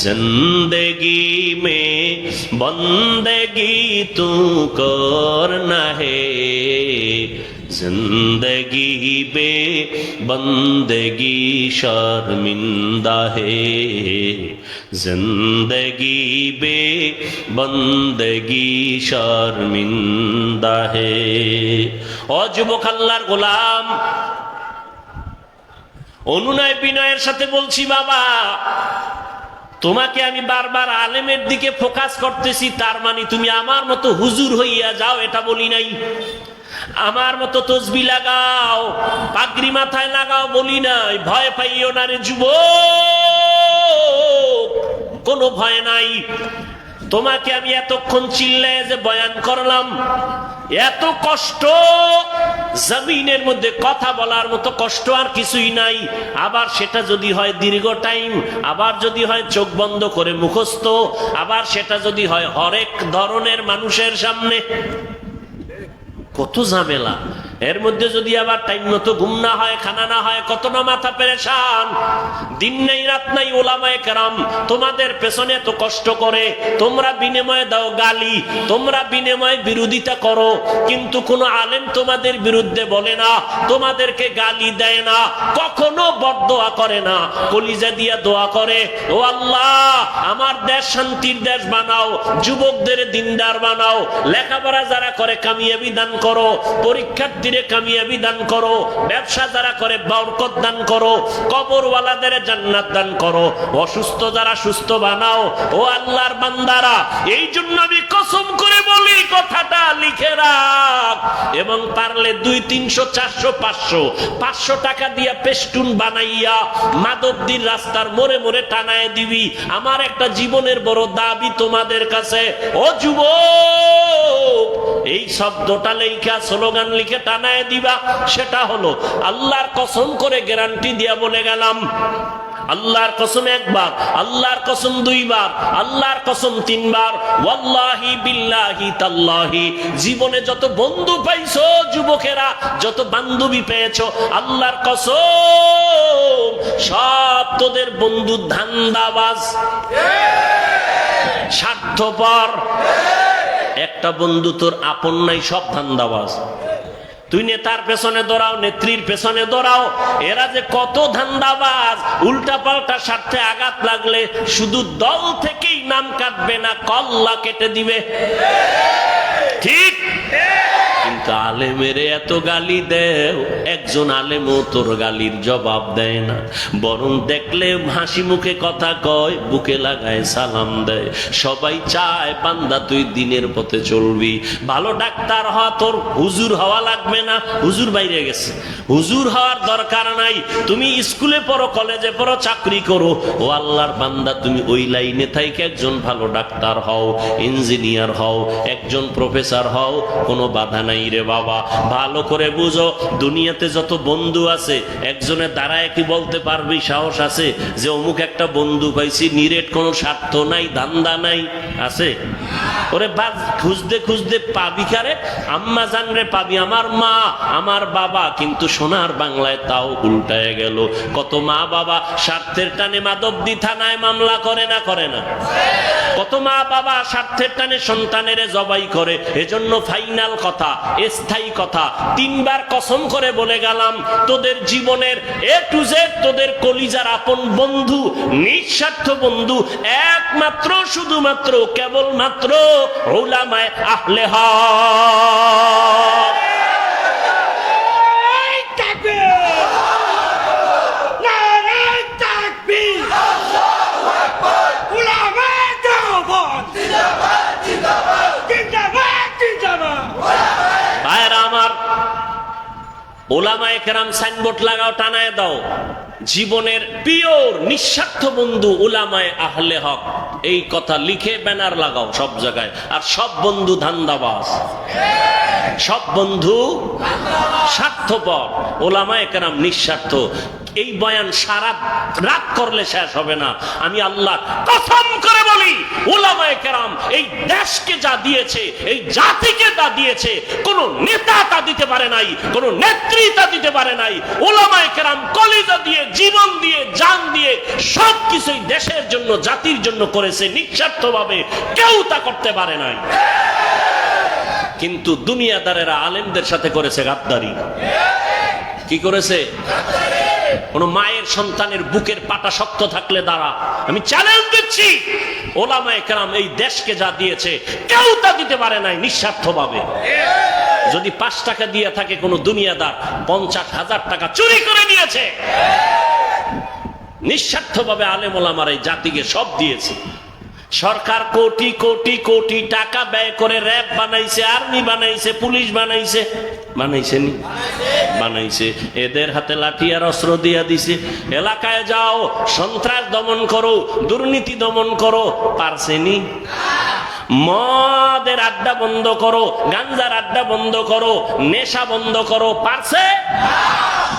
जिंदगी में बंदगी तू करना है। जिंदगी बे बंदगी शर्मिंदा है, जिंदगी बे बंदगी शर्मिंदा है। ও যুবক আল্লাহর গোলাম, অনুনয় বিনয়ের সাথে বলছি বাবা, তোমাকে আমি বারবার আলেমের দিকে ফোকাস করতেছি, তার মানে তুমি আমার মতো হুজুর হইয়া যাও এটা বলি নাই। আমার মতো তসবি লাগাও, পাগড়ি মাথায় লাগাও বলি নাই। ভয় পাইও না রে যুবক, কোনো ভয় নাই। তোমাকে আমি এতক্ষণ চিল্লায় যে বয়ান করলাম, এত কষ্ট, জমিনের মধ্যে কথা বলার মতো কষ্ট আর কিছুই নাই। আবার সেটা যদি হয় দীর্ঘ টাইম, আবার যদি হয় চোখ বন্ধ করে মুখস্থ, আবার সেটা যদি হয় হরেক ধরনের মানুষের সামনে, কত ঝামেলা। এর মধ্যে যদি আবার টাইম মতো ঘুম না হয়, খানা না হয়, কত না মাথা পেরেশান। দিন নাই রাত নাই ওলামায়ে কেরাম তোমাদের পেছনে এত কষ্ট করে, তোমরা বিনিময়ে দাও গালি, তোমরা বিনিময়ে বিরোধিতা করো, কিন্তু কোন আলেম তোমাদের বিরুদ্ধে বলে না, তোমাদেরকে গালি দেয় না, কখনো বদদোয়া করে না, কলিজা দিয়া দোয়া করে, ও আল্লাহ আমার দেশ শান্তির দেশ বানাও, যুবকদের দিনদার বানাও, লেখাপড়া যারা করে কামিয়াবি দান করো, পরীক্ষার্থীরে কামিয়াবি দান করো, ব্যবসা যারা করে বরকত দান করো, কবরওয়ালাদের জান্নাত দান করো, অসুস্থ যারা সুস্থ বানাও। ও আল্লাহর বান্দারা, এই জন্য আমি কসম করে বলি, কথাটা লিখে রাখ, এবং পারলে 200, 300, 400, 500 টাকা দিয়া পেস্টুন বানাইয়া মাধবদীর রাস্তার মোড়ে মোড়ে টানায় দিবি। আমার একটা জীবনের বড় দাবি তোমাদের কাছে, ও যুবক, এই শব্দটা লেখা স্লোগান লিখে টানায় দিবা। সেটা হলো, আল্লাহর কসম করে গ্যারান্টি দিয়া বলে গেলাম, আল্লাহর কসম একবার, আল্লাহর কসম 2 বার, আল্লাহর কসম 3 বার, ওয়াল্লাহি বিল্লাহি তাল্লাহি, জীবনে যত বন্ধু পাইছো যুবকেরা, যত বান্ধবী পেয়েছো, আল্লাহর কসম সব তোদের বন্ধু ধান্দাবাজ, স্বার্থপর। একটা বন্ধু তোর আপন নাই, সব ধান্দাবাজ। তুই নেতার পেছনে দৌড়াও, নেত্রীর পেছনে দৌড়াও, এরা যে কত ধান্দাবাজ, উল্টা পাল্টা স্বার্থে আঘাত লাগলে শুধু দল থেকেই নাম কাটবে না, কল্লা কেটে দিবে, ঠিক? কিন্তু আলেমের এত গালি দেও, একজন আলেমও তোর গালির জবাব দেয় না, বরং দেখলে হাসি মুখে কথা কয়, বুকে লাগায় সালাম দেয়। সবাই চায় বান্দা তুই দিনের পথে চলবি, ভালো ডাক্তার হওয়া, তোর হুজুর হওয়া লাগবে না, হুজুর বাইরে গেছে, হুজুর হওয়ার দরকার নাই, তুমি স্কুলে পড়ো, কলেজে পড়ো, চাকরি করো, ও আল্লাহর বান্দা তুমি ওই লাইনে থাইকে একজন ভালো ডাক্তার হও, ইঞ্জিনিয়ার হও, একজন প্রফেসর হও, কোনো বাধা নাই রে বাবা। ভালো করে বুঝো, দুনিয়াতে যত বন্ধু আছে, একজনের দাঁড়ায় কি বলতে পারবি, সাহস আছে যে অমুক একটা বন্ধু পাইছি, নিরেট কোনো স্বার্থ নাই, ধান্দা নাই, আছে? ওরে বাদ, খুঁজতে খুঁজতে পাবি কারে? আম্মা জান রে পাবি, আমার মা, আমার বাবা, কিন্তু সোনার বাংলায় তাও উল্টায় গেল। কত মা বাবা স্বার্থের টানে মাধবদী থানায় মামলা করে না, করে না? কত মা বাবা স্বার্থের টানে সন্তানের জবাই করে। এজন্য ফাইনাল কথা, স্থায়ী কথা, 3 বার কসম করে বলে গেলাম, তোদের জীবনের A to Z, তোদের কলিজার আপন বন্ধু, নিঃস্বার্থ বন্ধু, একমাত্র শুধুমাত্র কেবলমাত্র উলামায়ে আহলে হক। ওলামায়ে কেরাম সাইনবোর্ড লাগাও, টানায় দাও, জীবনের পিওর নিঃস্বার্থ বন্ধু উলামায়ে আহলে হক, এই কথা লিখে ব্যানার লাগাও সব জায়গায়। আর সব বন্ধু ধান্দাবাজ, সব বন্ধু স্বার্থপর, ওলামায়ে কেরাম নিঃস্বার্থ। এই বয়ান সারা রাত করলে শেষ হবে না। আমি আল্লাহ কসম করে বলি, উলামায়ে কেরাম এই দেশকে যা দিয়েছে, এই জাতিকে তা দিয়েছে, কোন নেতা তা দিতে পারে নাই, কোন নেত্রী তা দিতে পারে নাই। উলামায়ে কেরাম কলিজা দিয়ে, জীবন দিয়ে, জান দিয়ে সবকিছুই দেশের জন্য, জাতির জন্য করেছে, নিঃস্বার্থভাবে, কেউ তা করতে পারে নাই। কিন্তু দুনিয়াদারেরা আলেমদের সাথে করেছে গাদ্দারি। কি করেছে? কোন মায়ের সন্তানের বুকের পাটা শক্ত থাকলে দাঁড়া। আমি চ্যালেঞ্জ দিচ্ছি, ওলামায়ে কেরাম এই দেশকে যা দিয়েছে কেউ তা দিতে পারে নাই নিঃস্বার্থভাবে। যদি 5 টাকা দিয়ে থাকে কোন দুনিয়াদার, 50,000 টাকা চুরি করে নিয়েছে। নিঃস্বার্থভাবে আলেম ওলামার এই জাতিকে সব দিয়েছে। সরকার কোটি কোটি কোটি টাকা ব্যয় করে র‍্যাব বানাইছে, আর্মি বানাইছে, পুলিশ বানাইছে, বানাইছে নি? বানাইছে। এদের হাতে লাঠি আর অস্ত্র দিয়া দিছে, এলাকায় যাও, সন্ত্রাস দমন করো, দুর্নীতি দমন করো, পারছে নি? মদের আড্ডা বন্ধ করো, গাঞ্জার আড্ডা বন্ধ করো, নেশা বন্ধ করো, পারছে?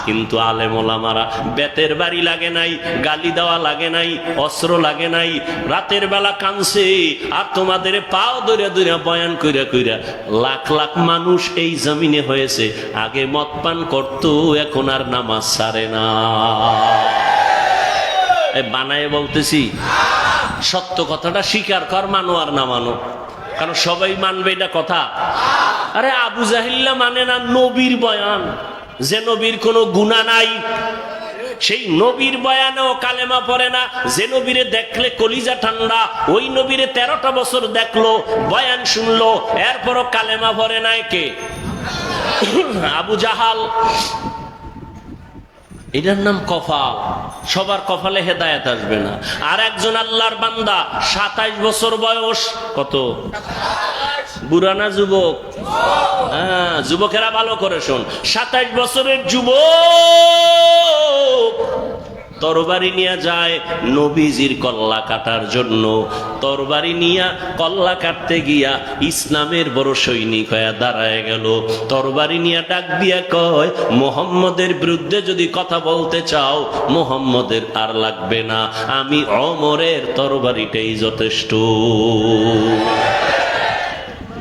কিন্তু আলেম ওলামারা বেতের বাড়ি লাগে নাই, গালি দেওয়া লাগে নাই, অস্ত্র লাগে নাই, রাতের বেলা কানছে আর তোমাদের পাও দইরা দইরা বয়ান কইরা কইরা লাখ লাখ মানুষ এই জমিনে হয়েছে। আগে মদ পান করতো, এখন আর নামাজ ছাড়ে না। বানায় বলতেছি, সত্য কথাটা স্বীকার কর, মানো আর না মানো, কারণ সবাই মানবে এটা কথা। আরে আবু জাহিল্লা মানে না নবীর বয়ান, যে নবীর কোনো গুনাহ নাই, সেই নবীর বয়ানেও কালেমা পড়ে না। যে নবীরে দেখলে কলিজা ঠান্ডা, ওই নবীরে 13টা বছর দেখলো, বয়ান শুনলো, এরপরও কালেমা পড়ে নাই। কে? আবু জাহাল। এটার নাম কপাল। সবার কপালে হেদায়েত আসবে না। আর একজন আল্লাহর বান্দা 27 বছর বয়স। কত? বুড়া না যুবক? হ্যাঁ, যুবকেরা ভালো করে শোন। 27 বছরের যুবক তরবারি নিয়ে যায় নবীজির কল্লা কাটার জন্য। তরবারি নিয়া কল্লা কাটতে গিয়া ইসলামের বড় সৈনিক হয়ে দাঁড়ায় গেল। তরবারি নিয়া ডাক দিয়া কয়, মুহাম্মদের বিরুদ্ধে যদি কথা বলতে চাও, মুহাম্মদের আর লাগবে না, আমি ওমরের তরবারিটাই যথেষ্ট।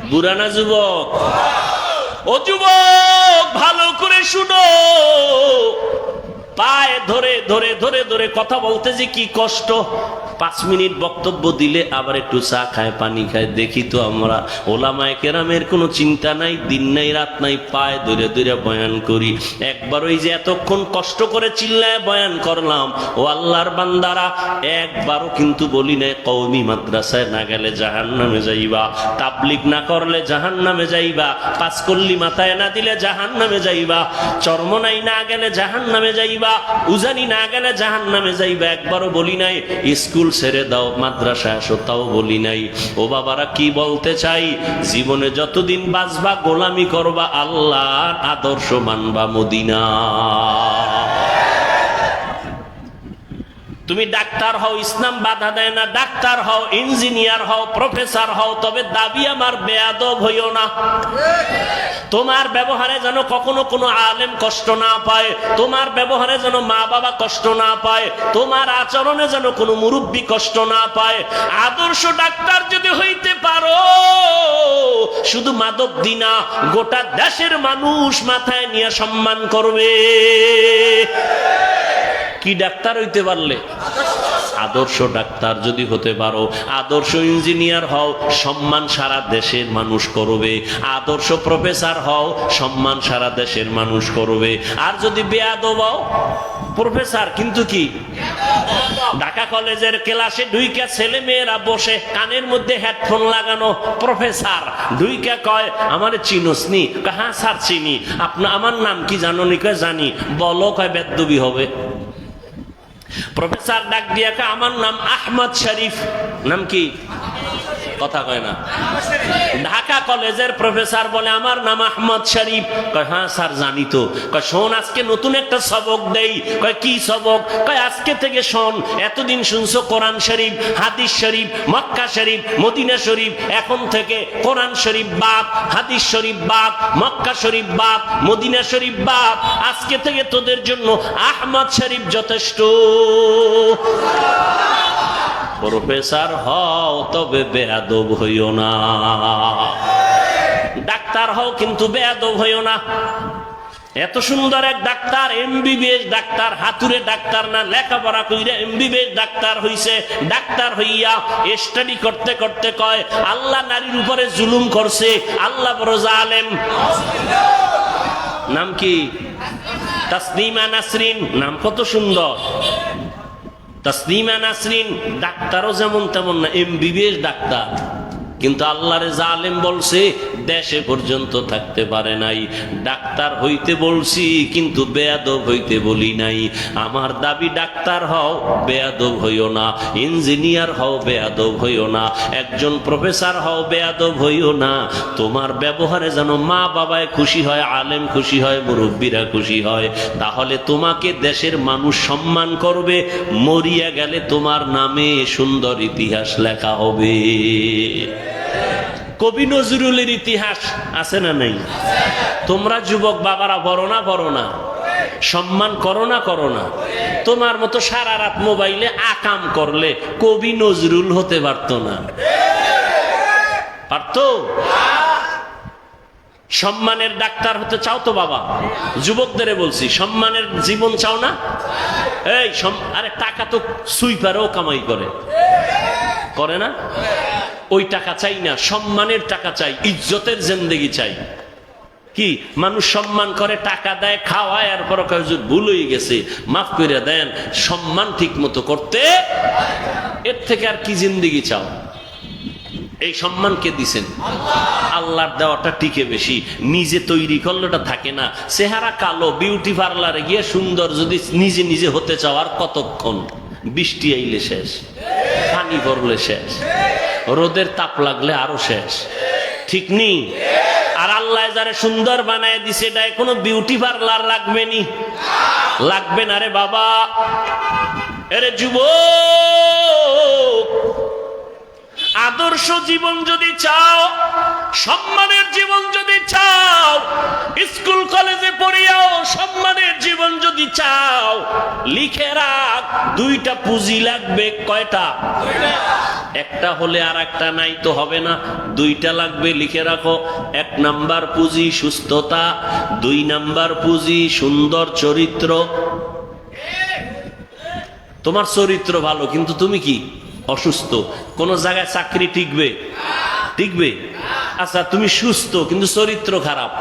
বুড়া না যুবক? ও যুবক, ভালো করে শুনো। পায়ে ধরে ধরে ধরে ধরে কথা বলতে যে কি কষ্ট। 5 মিনিট বক্তব্য দিলে আবার একটু চা খায়, পানি খায়। দেখি তো আমরা ওলামায়ে কেরামের কোনো চিন্তা নাই, দিন নাই রাত নাই, পায়ে ধরে ধরে বয়ান করি। একবার ওই যে এতক্ষণ কষ্ট করে চিল্লায় বয়ান করলাম, ও আল্লাহর বান্দারা, একবারও কিন্তু বলি নাই কওমি মাদ্রাসায় না গেলে জাহান্নামে যাইবা, তাবলীগ না করলে জাহান্নামে যাইবা, পাঁচকল্লি মাথায় না দিলে জাহান্নামে যাইবা, চরমনাই না গেলে জাহান্নামে যাইবা, উজানি না গেলে জাহান্নামে যাইবা। একবারও বলি নাই স্কুল ছেড়ে দাও, মাদ্রাসায় আসো, তাও বলি নাই। ও বাবারা, কি বলতে চাই, জীবনে যতদিন বাঁচবা গোলামি করবা, আল্লাহর আদর্শ মানবা, মদিনা। তুমি ডাক্তার হও, ইসলাম বাধা দেয় না, ডাক্তার হও, ইঞ্জিনিয়ার হও, প্রফেসর হও, তবে দাবি আমার বেয়াদব হইও না। তোমার ব্যবহারে যেন কখনো কোনো আলেম কষ্ট না পায়, তোমার ব্যবহারে যেন মা বাবা কষ্ট না পায়, তোমার আচরণে যেন কোনো মুরব্বী কষ্ট না পায়। আদর্শ ডাক্তার যদি হইতে পারো, শুধু মাদক দিনা, গোটা দেশের মানুষ মাথায় নিয়ে সম্মান করবে। কি ডাক্তার হইতে পারলে? আদর্শ ডাক্তার যদি হতে পারো, আদর্শ ইঞ্জিনিয়ার হও, সম্মান সারা দেশের মানুষ করবে। আদর্শ প্রফেসর হও, সম্মান সারা দেশের মানুষ করবে। আর যদি বেয়াদব হও, প্রফেসর কিন্তু কি ঢাকা কলেজের ক্লাসে ঢুইকা ছেলে মেয়েরা বসে কানের মধ্যে হেডফোন লাগানো, প্রফেসর ঢুইকা কয়, আমার চিনোস নি? হ্যাঁ স্যার চিনি। আমার নাম কি জানো নি? কয় জানি। বলো। কয় বেদ্যবি হবে। প্রফেসর ডাক দিয়া কয়, আমার নাম আহমদ শরীফ। নাম কি? কথা কয় না। ঢাকা কলেজের প্রফেসর বলে, আমার নাম আহমদ শরীফ। কয় হ্যাঁ স্যার জানি তো। কয় শোন, আজকে নতুন একটা সবক দেই। কয় কি সবক? কয় আজকে থেকে শোন, এতদিন শুনছো কোরআন শরীফ, হাদিস শরীফ, মক্কা শরীফ, মদিনা শরীফ, এখন থেকে কোরআন শরীফ বাদ, হাদিস শরীফ বাদ, মক্কা শরীফ বাদ, মদিনা শরীফ বাদ। আজকে থেকে তোদের জন্য আহমদ শরীফ যথেষ্ট। প্রফেসর হও, তবে বেয়াদব হইও না। ডাক্তার হও, কিন্তু বেয়াদব হইও না। এত সুন্দর এক ডাক্তার, এমবিবিএস ডাক্তার, হাতুড়ে ডাক্তার না, লেখাপড়া কইরা এমবিবিএস ডাক্তার হইছে। ডাক্তার হইয়া স্টাডি করতে করতে কয়, আল্লাহ নারীর উপরে জুলুম করছে, আল্লাহ বড় জালেম। নাম কি? তাসনিমা নাসরিন। নাম কত সুন্দর, তাসনিমা নাসরিন। ডাক্তারও যেমন তেমন না, এমবিবিএস ডাক্তার। কিন্তু আল্লাহরে জালেম বলছে, দেশে পর্যন্ত থাকতে পারে নাই। ডাক্তার হইতে বলছি, কিন্তু বেয়াদব হইতে বলি নাই। আমার দাবি, ডাক্তার হও, বেয়াদব হইও না। ইঞ্জিনিয়ার হও, বেয়াদব হইও না। একজন প্রফেসর হও, বেয়াদব হইও না। তোমার ব্যবহারে যেন মা বাবায় খুশি হয়, আলেম খুশি হয়, মুরব্বীরা খুশি হয়। তাহলে তোমাকে দেশের মানুষ সম্মান করবে। মরিয়া গেলে তোমার নামে সুন্দর ইতিহাস লেখা হবে। কবি নজরুলের ইতিহাস আছে না নাই? তোমরা যুবক বাবারা বড় না সম্মান করো না তোমার মতো সারা রাত মোবাইলে আকাম করলে কবি নজরুল হতে পারতো না? পারতো? সম্মানের ডাক্তার হতে চাও তো বাবা? যুবকদের বলছি, সম্মানের জীবন চাও না? এই আরে টাকা তো সুইপারও কামাই করে না? ওই টাকা চাই না, সম্মানের টাকা চাই, ইজ্জতের জিন্দেগি চাই। কি মানুষ সম্মান করে, টাকা দেয়, খাওয়ায়, আর পর ভুল হয়ে গেছে মাফ করে দেন, সম্মান ঠিক মতো করতে, এর থেকে আর কি জিন্দেগি চাও? এই সম্মান কে দিছেন? আল্লাহর দেওয়াটা টিকে বেশি, নিজে তৈরি করলেটা থাকে না। চেহারা কালো, বিউটি পার্লারে গিয়ে সুন্দর যদি নিজে হতে চাও, আর কতক্ষণ? বৃষ্টি আইলে শেষ, পানি পড়লে শেষ, রোদের তাপ লাগলে আরো শেষ, ঠিক নেই? আর আল্লাহ যারে সুন্দর বানায় দিছে, এটা কোনো বিউটি পার্লার লাগবে না রে বাবা। এরে যুবক, আদর্শ জীবন যদি চাও, সম্মানের জীবন যদি চাও, স্কুল কলেজে পড়িয়াও সম্মানের জীবন যদি চাও, লিখে রাখ, দুইটা পুঁজি লাগবে। কয়টা? একটা হলে আর একটা নাই তো হবে না, দুইটা লাগবে, লিখে রাখো। 1 নাম্বার পুঁজি সুস্থতা, 2 নাম্বার পুঁজি সুন্দর চরিত্র। তোমার চরিত্র ভালো কিন্তু তুমি কি অসুস্থ, কোন জায়গায় চাকরি টিকবে? আচ্ছা তুমি সুস্থ কিন্তু চরিত্র খারাপ,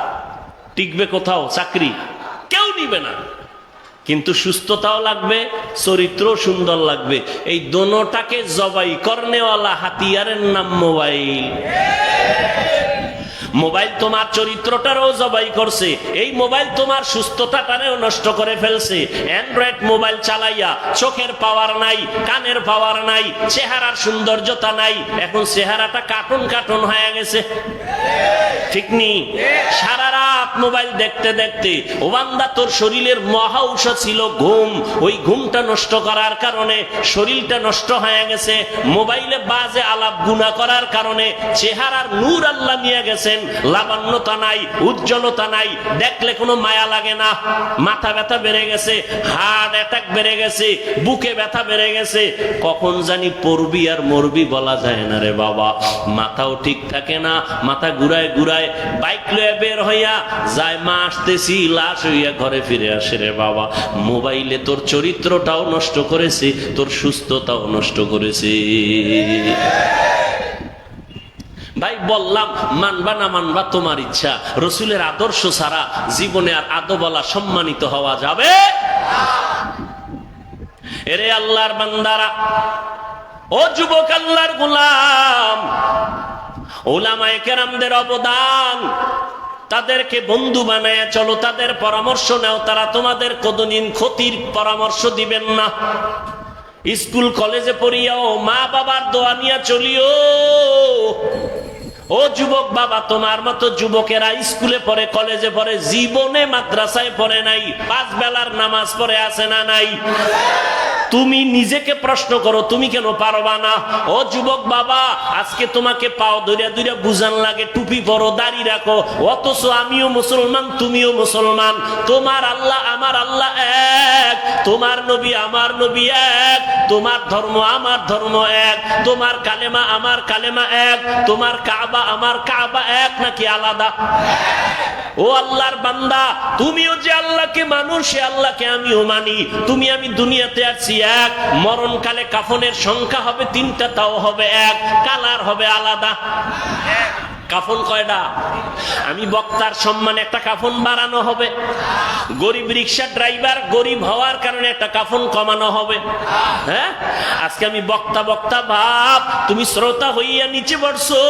টিকবে কোথাও? চাকরি কেউ নিবে না। কিন্তু সুস্থতাও লাগবে, চরিত্র সুন্দর লাগবে। এই দোনোটাকে জবাই করনেওয়ালা হাতিয়ারের নাম মোবাইল। মোবাইল তোমার চরিত্রটারও জবাই করছে, এই মোবাইল তোমার সুস্থতাটারেও নষ্ট করে ফেলছে। অ্যান্ড্রয়েড মোবাইল চালাইয়া চোখের পাওয়ার নাই, কানের পাওয়ার নাই, চেহারার সৌন্দর্যতা নাই, এখন চেহারাটা কার্টুন হয়ে গেছে, ঠিক নি? সারা রাত মোবাইল দেখতে দেখতে ও বান্দা, তোর শরীরের মহা ঔষধ ছিল ঘুম, ওই ঘুমটা নষ্ট করার কারণে শরীরটা নষ্ট হয়ে গেছে। মোবাইলে বাজে আলাপ গুনাহ করার কারণে চেহারার নূর আল্লাহ নিয়ে গেছেন, লাবণ্যতা নাই, উজ্জ্বলতা নাই, দেখলে কোনো মায়া লাগে না। মাথা ব্যথা বেড়ে গেছে, হার্ট অ্যাটাক বেড়ে গেছে, বুকে ব্যথা বেড়ে গেছে, কখন জানি পড়বি আর মরবি বলা যায় না রে বাবা। মাথাও ঠিক থাকে না, মাথা ঘুরায় বাইক লয়ে বের হইয়া যায়, মা আসতেছি, লাশ হইয়া ঘরে ফিরে আসে রে বাবা। মোবাইলে তোর চরিত্রটাও নষ্ট করেছে, তোর সুস্থতাও নষ্ট করেছে। ভাই বললাম, মানবা না মানবা তোমার ইচ্ছা, রসুলের আদর্শ ছাড়া জীবনে আর আদবলা সম্মানিত হওয়া যাবে? এরে আল্লাহর বান্দারা, ও যুবক আল্লাহর গোলাম, উলামায়ে কেরামদের অবদান, তাদেরকে বন্ধু বানায় চলো, তাদের পরামর্শ নাও, তারা তোমাদের কোনদিন ক্ষতির পরামর্শ দিবেন না। স্কুল কলেজে পড়িয়াও মা বাবার দোয়া নিয়ে চলিও। ও যুবক বাবা, তোমার মতো যুবকেরা স্কুলে পড়ে, কলেজে পড়ে, জীবনে মাদ্রাসায় পড়ে নাই, 5 বেলার নামাজ পড়ে আছে না নাই? তুমি নিজেকে প্রশ্ন করো, তুমি কেন পারবা না? ও যুবক বাবা, আজকে তোমাকে পাও ধরে বুঝান লাগে, টুপি পরো, দাড়ি রাখো, অথচ আমিও মুসলমান, তুমিও মুসলমান, তোমার আল্লাহ আমার আল্লাহ এক, তোমার নবী আমার নবী এক, তোমার ধর্ম আমার ধর্ম এক, তোমার কালেমা আমার কালেমা এক, তোমার কাবা আমার কাবা এক, নাকি আলাদা? ও আল্লাহর বান্দা, তুমিও যে আল্লাহকে মানো, সে আল্লাহকে আমিও মানি। তুমি আমি দুনিয়াতে আছি এক, মরণকালে কাফনের সংখ্যা হবে 3টা, তাও হবে এক, কালার হবে আলাদা। কাফন কয়টা? আমি বক্তার সম্মানে একটা কাফন বাড়ানো হবে, গরিব রিক্সা ড্রাইভার গরিব হওয়ার কারণে একটা কাফন কমানো হবে। হ্যাঁ, আজকে আমি বক্তা ভাব, তুমি শ্রোতা হইয়া নিচে পড়ছো,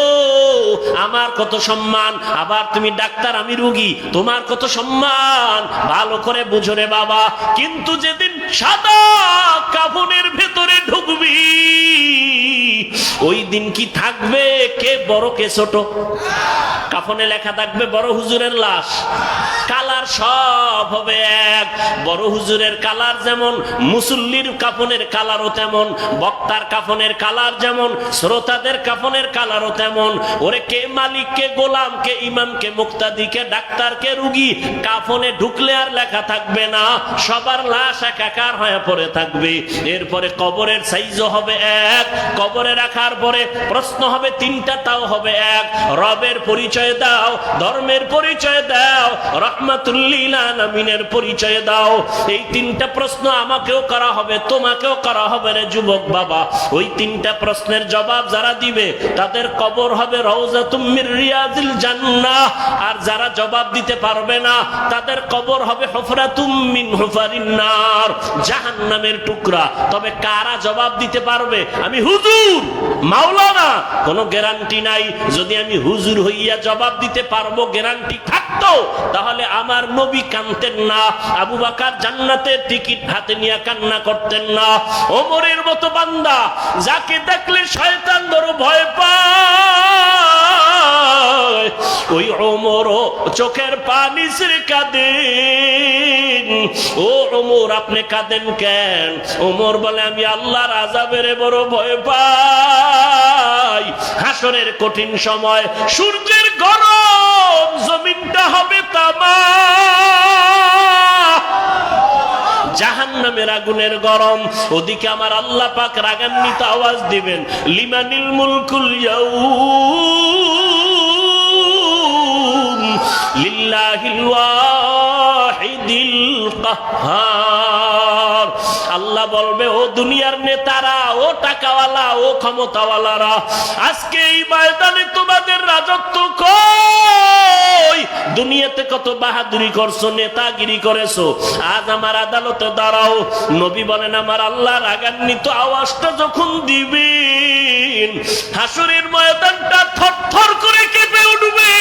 আমার কত সম্মান। আবার তুমি ডাক্তার, আমি রোগী, তোমার কত সম্মান, ভালো করে বুঝো রে বাবা। কিন্তু যেদিন সাদা কাফনের ভেতরে ঢুকবি, ওই দিন কি থাকবে কে বড় কে ছোট? কাফনে লেখা থাকবে বড় হুজুরের লাশ, কালার সব হবে এক। বড় হুজুরের কালার যেমন, মুসল্লির কাফনের কালারও তেমন, বক্তার কাফনের কালার যেমন, শ্রোতাদের কাফনের কালারও তেমন। ওরে কে মালিক, কে গোলাম, কে ইমাম, কে মুক্তাদি, কে ডাক্তার, কে রুগী, কাফনে ঢুকলে আর লেখা থাকবে না, সবার লাশ একাকার হয়ে পড়ে থাকবে। এরপরে কবরের সাইজও হবে এক। কবরে রাখার পরে প্রশ্ন হবে তিনটা, তাও হবে এক। রবের পরিচয় দাও, ধর্মের পরিচয় দাও, রহমাতুল লিল আলামিনের পরিচয় দাও। এই তিনটা প্রশ্ন আমাকেও করা হবে, তোমাকেও করা হবে রে যুবক বাবা। ওই তিনটা প্রশ্নের জবাব যারা দিবে তাদের কবর হবে রওজাতুম মির রিয়াজিল জান্নাহ। আর যারা জবাব দিতে পারবে না তাদের কবর হবে হুফরাতুম মিন হুফারিন নার, জাহান্নামের টুকরা। তবে কারা জবাব দিতে পারবে? আমি হুজুর, মাওলানা, কোনো গ্যারান্টি নাই। যদি আমি হুজুর হইয়া জবাব দিতে পারবো, গ্যারান্টি থাকতো, তাহলে আমার নবী কাঁদতেন না, আবু বকর জান্নাতের টিকিট হাতে নিয়ে কান্না করতেন না। ওমরের মতো বান্দা যাকে দেখলে শয়তান বড় ভয় পায়, ওই ওমরও চোখের পানি ছেড়ে কাঁদেন। ও ওমর, আপনি কাঁদেন কেন? ওমর বলে, আমি আল্লাহর আযাবের বড় ভয় পাই। হাসরের কঠিন সময়, সূর্যের গরম, জমিনটা হবে তামা, জাহান্নামের আগুনের গরম। ওদিকে আমার আল্লাহ পাক রাগান্বিত আওয়াজ দিবেন, লিমানিল মুলকুল ইয়াউম লিল্লাহিল ওয়াহিদিল কাহ্হার। আল্লাহ বলবে, ও দুনিয়ার নেতারা, ও টাকাওয়ালা, ও ক্ষমতাওয়ালারা, আজকে এই ময়দানে তোমাদের রাজত্ব কই? দুনিয়াতে কত বাহাদুরি করছো, নেতাগিরি করেছো, আজ আমার আদালতে দাঁড়াও। নবী বলেন, আমার আল্লাহ রাগান্বিত আওয়াজটা যখন দিবেন, হাসরের ময়দানটা থরথর করে কেঁপে উঠবে।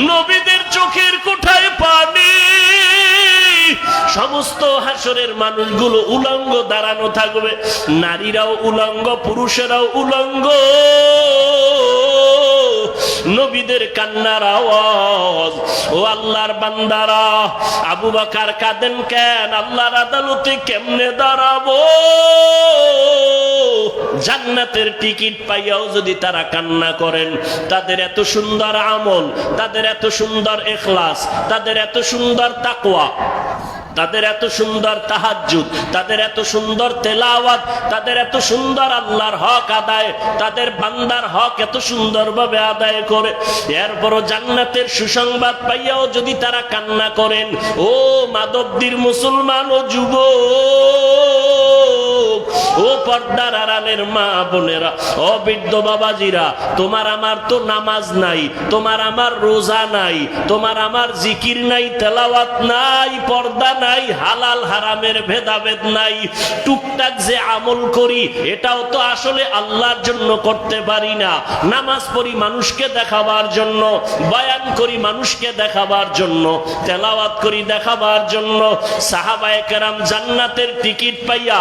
নবীদের চোখের কোঠায় পানি, সমস্ত হাসরের মানুষগুলো উলঙ্গ দাঁড়ানো থাকবে, নারীরাও উলঙ্গ, পুরুষেরাও উলঙ্গ। নবীদের কান্নার আওয়াজ। ও আল্লাহর বান্দারা, আবু বকর কাঁদেন কেন? আল্লাহর আদালতে কেমনে দাঁড়াবো? জান্নাতের টিকিট পাইয়াও যদি তারা কান্না করেন, তাদের এত সুন্দর আমল, তাদের এত সুন্দর ইখলাস, তাদের এত সুন্দর তাকওয়া, তাদের এত সুন্দর তাহাজ্জুদ, তাদের এত সুন্দর তেলাওয়াত, তাদের এত সুন্দর আল্লাহর হক আদায়, তাদের বান্দার হক এত সুন্দরভাবে আদায় করে, এরপরও জান্নাতের সুসংবাদ পাইয়াও যদি তারা কান্না করেন, ও মাদবদীর মুসলমান ও যুবক, ও পর্দার আড়ালের মা বোনেরা, ও বৃদ্ধ বাবাজিরা, তোমার আমার তো নামাজ নাই, তোমার আমার রোজা নাই, তোমার আমার জিকির নাই, তেলাওয়াত নাই, পর্দা নাই, হালাল হারামের ভেদাভেদ নাই। টুকটাক যে আমল করি, এটাও তো আসলে আল্লাহর জন্য করতে পারি না। নামাজ পড়ি মানুষকে দেখাবার জন্য, বয়ান করি মানুষকে দেখাবার জন্য, তেলাওয়াত করি দেখাবার জন্য। সাহাবায়ে কেরাম জান্নাতের টিকিট পাইয়া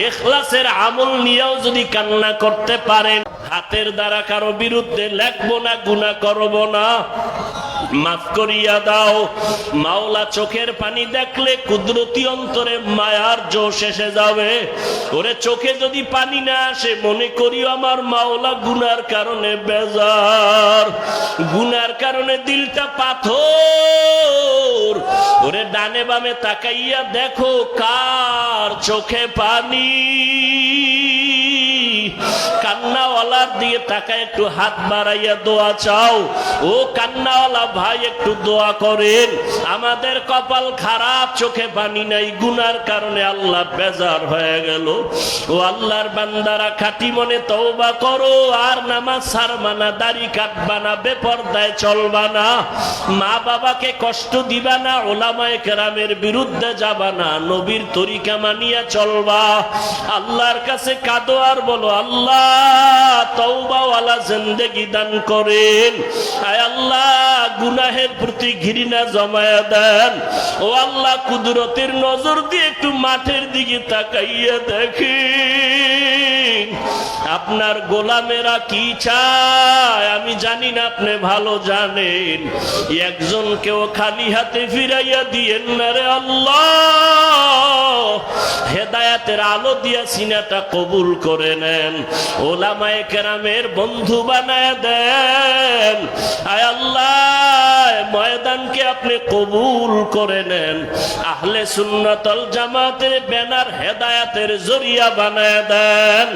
ইখলাসের আমল নিয়েও যদি কান্না করতে পারেন, হাতের দ্বারা কারো বিরুদ্ধে লেখবো না, গুনাহ করব না, মাফ করিয়া দাও। মাওলা চোখের পানি দেখলে কুদরতি অন্তরে মায়ার জোশ এসে যাবে। ওরে চোখে যদি পানি না আসে, মনে করিও আমার মাওলা গুনার কারণে বেজার, গুনার কারণে দিলটা পাথর। ওরে ডানে বামে তাকাইয়া দেখো কার চোখে পানি। কান্নাওয়ালার দিকে তাকায় একটু হাত বাড়াইয়া দোয়া চাও। ও কান্নাওয়ালা ভাই, একটু দোয়া করেন। আমাদের কপাল খারাপ, চোখে পানি নাই, গুনার কারণে আল্লাহ বেজার হয়ে গেল। ও আল্লাহর বান্দারা, খাঁটি মনে তওবা করো, আর নামাজ ছাড়বা না, দাড়ি কাটবা না, বেপরদায় চলবা না, মা বাবাকে কষ্ট দিবা না, ওলামায়ে কেরামের বিরুদ্ধে যাবা না, নবীর তরিকা মানিয়া চলবা। আল্লাহর কাছে কাঁদো আর বলো, আল্লাহ তওবাওয়ালা জিন্দেগি দান করেন। আয় আল্লাহ, গুনাহের প্রতি ঘৃণা জমায়া দেন। ও আল্লাহ, কুদরতের নজর দিয়ে একটু মাঠের দিকে তাকাইয়া দেখেন, আপনার গোলামেরা কি চায় আমি জানি না, আপনি ভালো জানেন। একজনকেও খালি হাতে ফিরাইয়া দিয়েন না রে আল্লাহ। হেদায়েতের আলো দিয়া সিনাটা কবুল করে নেন, ওলামায়ে কেরামের বন্ধু বানায় দেন। আয় আল্লাহ, ময়দানকে আপনি কবুল করে নেন, আহলে সুন্নাত ওয়াল জামাতের ব্যানার হেদায়েতের জরিয়া বানায় দেন।